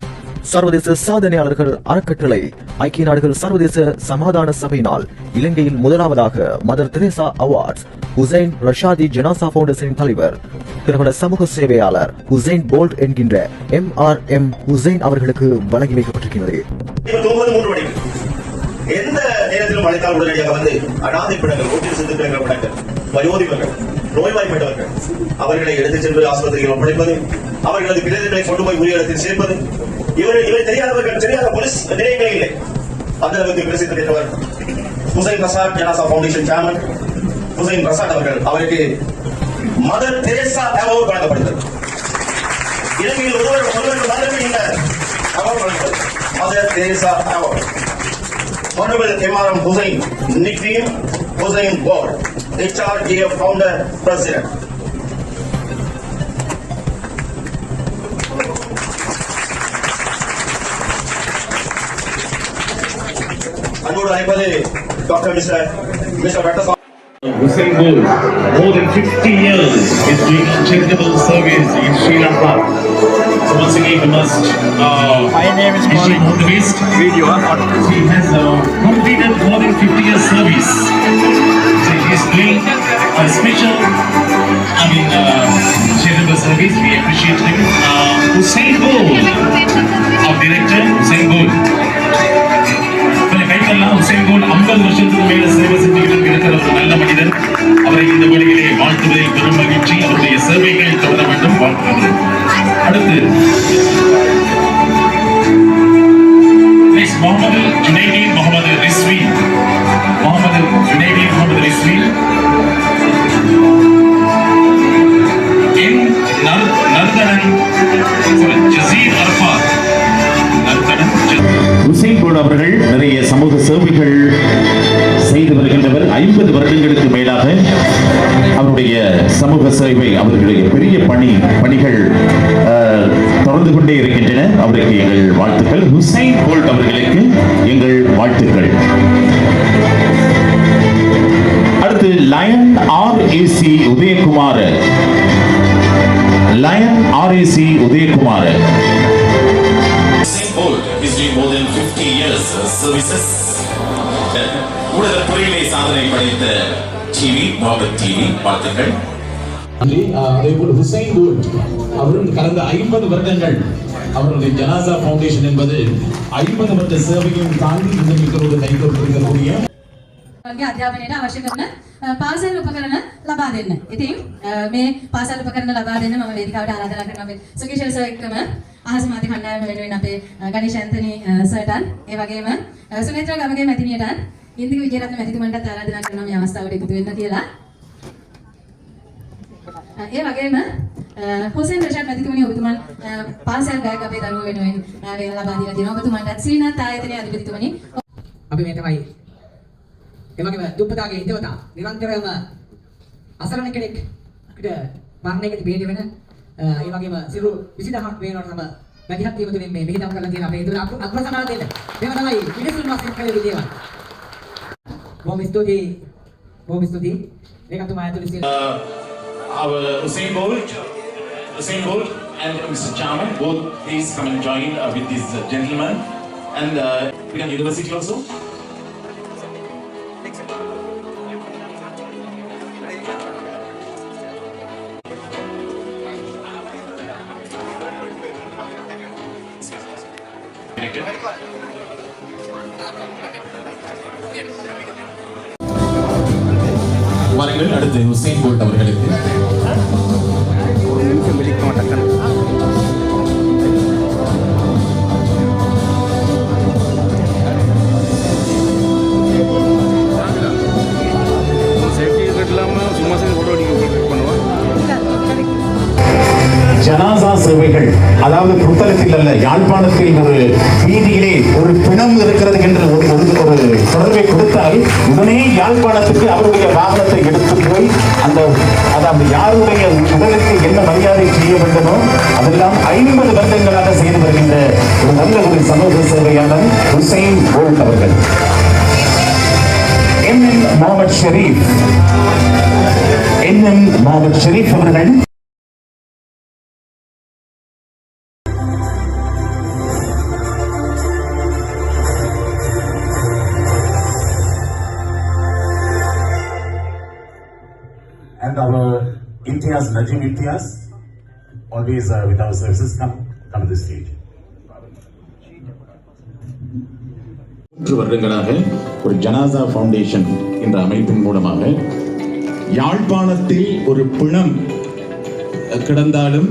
சர்வதேச சாதனையாளர்கள் அறக்கட்டளை ஐக்கிய நாடுகள் சர்வதேச சமாதான சபையினால் இலங்கையில் முதலாவதாக mother Teresa awards Hussain Rashadi ஜனாசா பவுண்டேஷனின் தலைவர் பிரபல சமூக சேவையாளர் ஹுசைன் போல்ட் என்கின்ற MRM ஹுசைன் அவர்களுக்கு வழங்கி வைக்கப்பட்டிருக்கிறது. எந்த நேரத்திலும் அழைத்தால் உடனடியாக வந்து அனாதை பிணங்கள், ஓட்டில் சென்று பிறந்த பிணங்கள், வயோதிபர்கள், நோய்வாய்ப்பட்டவர்கள் அவர்களை எடுத்துச் சென்று ஆஸ்பத்திரிகள் ஒப்படைப்பது, அவர்களது பிரேதங்களை கொண்டு போய் உரிய இடத்தில் சேர்ப்பது, இவரை தெரியாதவர்கள், தெரியாத போலீஸ் நிலையங்களே இல்லை. அந்த அளவுக்கு பிரசித்தி பெற்றவர் ஹுசைன் ரஷாட் ஜனாசா பவுண்டேஷன் சேர்மன் ஹுசைன் ரஷாட் அவர்கள். அவருக்கு மதர் தெரேசா அவார்டு வழங்கப்படுகிறது. இலங்கையில் ஒருவர் மட்டுமே இந்த அவார்டு வழங்கப்படுகிறது. Mother Teresa award. Honorable MRM Hussein, nickname Hussein Board, HRDF founder, president. அன்போடு அழைப்பது doctor mister doctor Hussein Bolt, more than 50 years is doing charitable service in Sri Lanka. So once again, we must my name is wish him all the best. Video. He has completed more than 50 years service. So he is doing a special, charitable service. We appreciate him. Hussein Bolt, our director, Hussein Bolt. Hussein Bolt 50 வருஷத்துக்கு மேல சேவை செஞ்சுக்கிட்டு இருக்கிற ஒரு நல்ல மனிதர். அவரை இந்த வேளையிலே வாழ்த்துவதில் பெரும் மகிழ்ச்சி. அவருடைய சேவைகள் தொடர வேண்டும், வாழ்த்துகிறோம். அடுத்து முகமது ஜுனைடி முகமது ரிஸ்வி. முகமது ஜுனைடி முகமது ரிஸ்வி என் நர்தனன் ஜசீர் அரஃபாத். ஹுசைன் போல்ட் அவர்கள் நிறைய சமூக சேவைகள் செய்து வருகின்றவர். 50 வருடங்களுக்கு மேலாக அவருடைய சமூக சேவை, அவர்களுடைய பெரிய பணிகள் தொடர்ந்து கொண்டே இருக்கின்றன. அவருக்கு எங்கள் வாழ்த்துக்கள். ஹுசைன் போல்ட் அவர்களுக்கு எங்கள் வாழ்த்துக்கள். அடுத்து Lion RAC Udayakumar. Lion RAC Udayakumar. is doing more than 50 years services. ஊடகத்துறையிலே சாதனை படைத்த டிவி வாழ்த்துக்கள். அதேபோல் ஹுசைன் போல்ட் அவரும் கடந்த 50 வருடங்கள் அவருடைய ஜனாசா ஃபவுண்டேஷன் என்பது 50 வருட சேவையும் தாண்டி இந்த மிகரோடு கைகொண்டிருக்கக்கூடிய අධ්‍යාපනයට අවශ්‍ය කරන පාසල් උපකරණ ලබා දෙන්න. ඉතින් මේ පාසල් උපකරණ ලබා දෙන්න මම වේදිකාවට ආරාධනා කරනවා අපේ සුකේෂල් සර් එක්කම අහස මාධ්‍ය කණ්ඩායම වෙනුවෙන් අපේ ගණේෂ් ඇන්තනි සර්ටන් ඒ වගේම සුනේත්‍රා ගමගේ මැතිණියටත් ඉන්දික විජේරත්න මැතිතුමන්ටත් ආරාධනා කරනවා මේ අවස්ථාවට එකතු වෙන්න කියලා. ඒ වගේම හුසේන් රෂාඩ් මැතිතුමනි ඔබතුමන් පාසල් බෑග් අපේ දරුවෝ වෙනුවෙන් වේල ලබා දීලා තියෙනවා. ඔබතුමන්ටත් ශ්‍රීනාත් ආයතනයේ අධිපතිතුමනි අපි මේ තමයි එවැගේම දුප්පතාගේ හිතවතා නිරන්තරයෙන්ම අසරණ කෙනෙක්ට මරණයකට බේරි වෙන ඒ වගේම සිරු 20000ක් වේනවන තම මැදිහත් වීම තුළින් මේ මෙහිදම් කරලා තියෙන අපේ හිතවත අග්‍රසනාව දෙන්න. මේව තමයි විදේශුන් වාසීන් කළ විදියම. බොහොම ස්තුතියි. මේකතුමා ඇතුළේ සිටින our Hussein Bolt and Mr. Chaman, both these come and join with this gentleman and Indian University also. வாருங்கள் அடுத்து ஹுசைன் போல்ட் அவர்களுக்கு ஜனாசா சேவைகள், அதாவது புத்தளத்தில் அல்ல, யாழ்ப்பாணத்தில் ஒரு வீதியிலே ஒரு பிணம் இருக்கிறது என்று ஒரு தொடர்பை கொடுத்தால் உடனே யாழ்ப்பாணத்துக்கு அவருடைய வாகனத்தை எடுத்து போய் அதாவது யாருடைய உடலுக்கு என்ன மரியாதை செய்ய வேண்டுமோ அதெல்லாம் 50 வருடங்களாக செய்து வருகின்ற ஒரு நல்ல ஒரு சமூக சேவையாளர் ஹுசைன் போல்ட் அவர்கள். என்எம் முகமது ஷெரீப் அவர்கள். And our Imtiaz, Najim Imtiaz, always with our services, come to the stage. 3 வருடங்களாக ஒரு ஜனாசா ஃபவுண்டேஷன் என்ற அமைப்பின் மூலமாக யாழ்ப்பாணத்தில் ஒரு பிணம் கிடந்தாலும்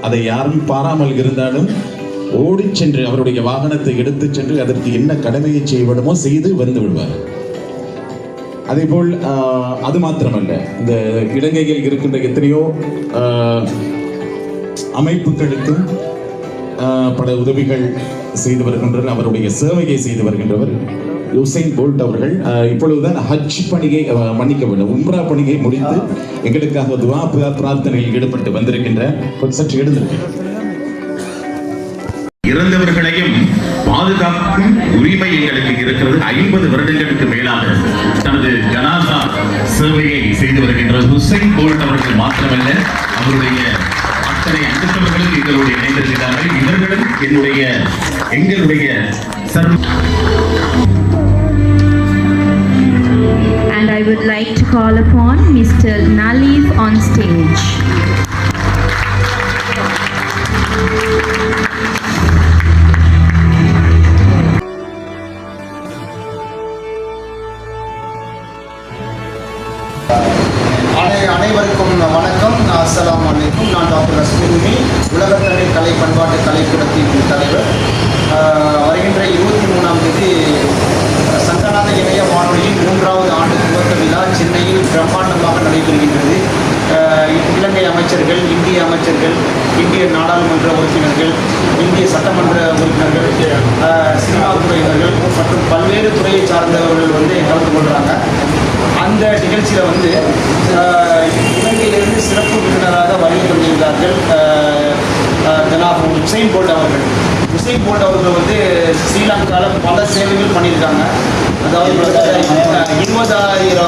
அதை யாரும் பாராமல் இருந்தாலும் ஓடிச் சென்று அவருடைய வாகனத்தை எடுத்துச் சென்று அதற்கு என்ன கடமையை செய்ய வேண்டுமோ செய்து வந்து விடுவார். அதேபோல் அது மாத்திரமல்ல, இந்த இலங்கையில் இருக்கின்ற எத்தனையோ அமைப்புகளுக்கும் பல உதவிகள் செய்து வருகின்றனர். அவருடைய சேவையை செய்து வருகின்றவர் ஹுசைன் போல்ட் அவர்கள். இப்பொழுதுதான் ஹஜ் பணியை மன்னிக்க வேண்டும், உம்ரா பணியை முடித்து எங்களுக்காக துவா பிரார்த்தனையில் ஈடுபட்டு வந்திருக்கின்ற சற்று எழுந்திருக்கிறார். இறந்தவர்களையும் பாதுகாக்கும் உரிமை எங்களுக்கு இருக்கிறது. 50 வருடங்களுக்கு மேலாக தனது ஜனாசா சேவையை செய்து வருகின்ற ஹுசைன் போல்ட் அவர்கள் மாத்திரமல்ல, அவருடைய அத்தனை அடுத்தவர்களும் எங்களுடைய இணைந்திருக்கிறார்கள். இவர்களும் எங்களுடைய And I would like to call upon Mr. Nalif on stage. அனைவருக்கும் வணக்கம். அஸ்ஸலாமு அலைக்கும். நான் டாக்டர் ரஸ்மினி, உலகத்தமிழ் கலை பண்பாட்டு கலைக்கூடத்தின் தலைவர். வருகின்ற 23ஆம் தேதி சங்கநாத இணைய வானொலியின் 3வது ஆண்டு துவக்க விழா சென்னையில் பிரம்மாண்டமாக நடைபெறுகின்றது. இலங்கை அமைச்சர்கள், இந்திய அமைச்சர்கள், இந்திய நாடாளுமன்ற உறுப்பினர்கள், இந்திய சட்டமன்ற உறுப்பினர்கள், சினிமா துறையினர்கள் மற்றும் பல்வேறு துறையை சார்ந்தவர்கள் கலந்து கொள்கிறாங்க. அந்த நிகழ்ச்சியில் இலங்கையிலிருந்து சிறப்பு விருந்தினராக வருகை தந்திருந்தார்கள் ஜனாப் ஹுசைன் போல்ட் அவர்கள். ஹுசைன் போல்ட் அவர்கள் ஸ்ரீலங்காவில் பல சேவைகள் பண்ணியிருக்காங்க. அதாவது 20,000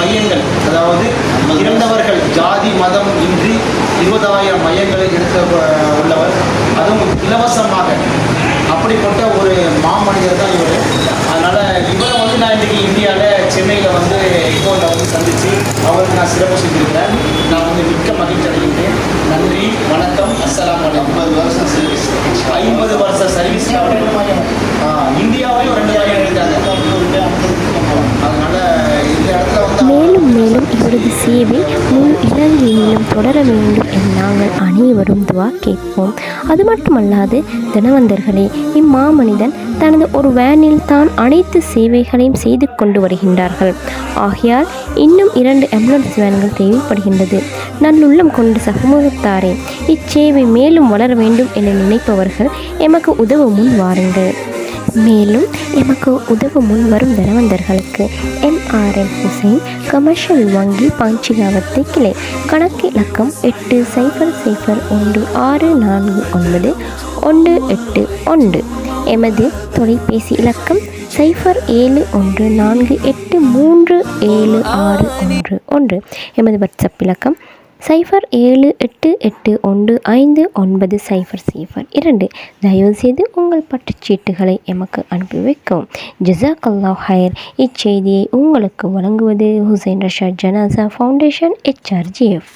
மையங்கள், அதாவது இறந்தவர்கள் ஜாதி மதம் இன்றி 20,000 மையங்களை எடுக்க உள்ளவர், அதுவும் இலவசமாக. அப்படிப்பட்ட ஒரு மாமனிதர் தான் இவர். அதனால் இவரை நான் இன்றைக்கி இந்தியாவில் சென்னையில் இப்போது சந்தித்து அவருக்கு நான் சிறப்பு செஞ்சுருக்கிறேன். நான் மிக்க மகிழ்ச்சி அடைகின்றேன். நன்றி, வணக்கம், அஸ்ஸலாமு அலைக்கும். 50 வருஷம் சர்வீஸ், 50 வருஷ சர்வீஸ். இந்தியாவிலையும் 2 வாரம் எடுத்தாங்க. அதனால் இந்த இடத்துல மேலும் மேலும் இவரது சேவை முழு இலங்கையிலும் தொடர வேண்டும் என நாங்கள் அனைவரும் துவா கேட்போம். அது மட்டுமல்லாது தினவந்தர்களே, இம்மாமனிதன் தனது ஒரு வேனில் தான் அனைத்து சேவைகளையும் செய்து கொண்டு வருகின்றார்கள். ஆகையால் இன்னும் 2 ஆம்புலன்ஸ் வேன்கள் தேவைப்படுகின்றது. நல்லுள்ளம் கொண்ட சமூகத்தாரே, இச்சேவை மேலும் வளர வேண்டும் என நினைப்பவர்கள் எமக்கு உதவ முன் வாருங்கள். மேலும் எமக்கு உதவ முன் வரும் தனவந்தர்களுக்கு MRM ஹுசைன் கமர்ஷியல் வங்கி பாஞ்சிகாவத்தை கிளை கணக்கு இலக்கம் 8006499181. எமது தொலைபேசி இலக்கம் 0714837611. எமது வாட்ஸ்அப் இலக்கம் 0788159002. தயவுசெய்து உங்கள் பட்டுச்சீட்டுகளை எமக்கு அனுப்பி வைக்கவும். ஜஸாக்கல்லாஹ் ஹைர். இச்செய்தியை உங்களுக்கு வழங்குவது ஹுசைன் ரஷாத் ஜனாசா ஃபவுண்டேஷன் HRGF.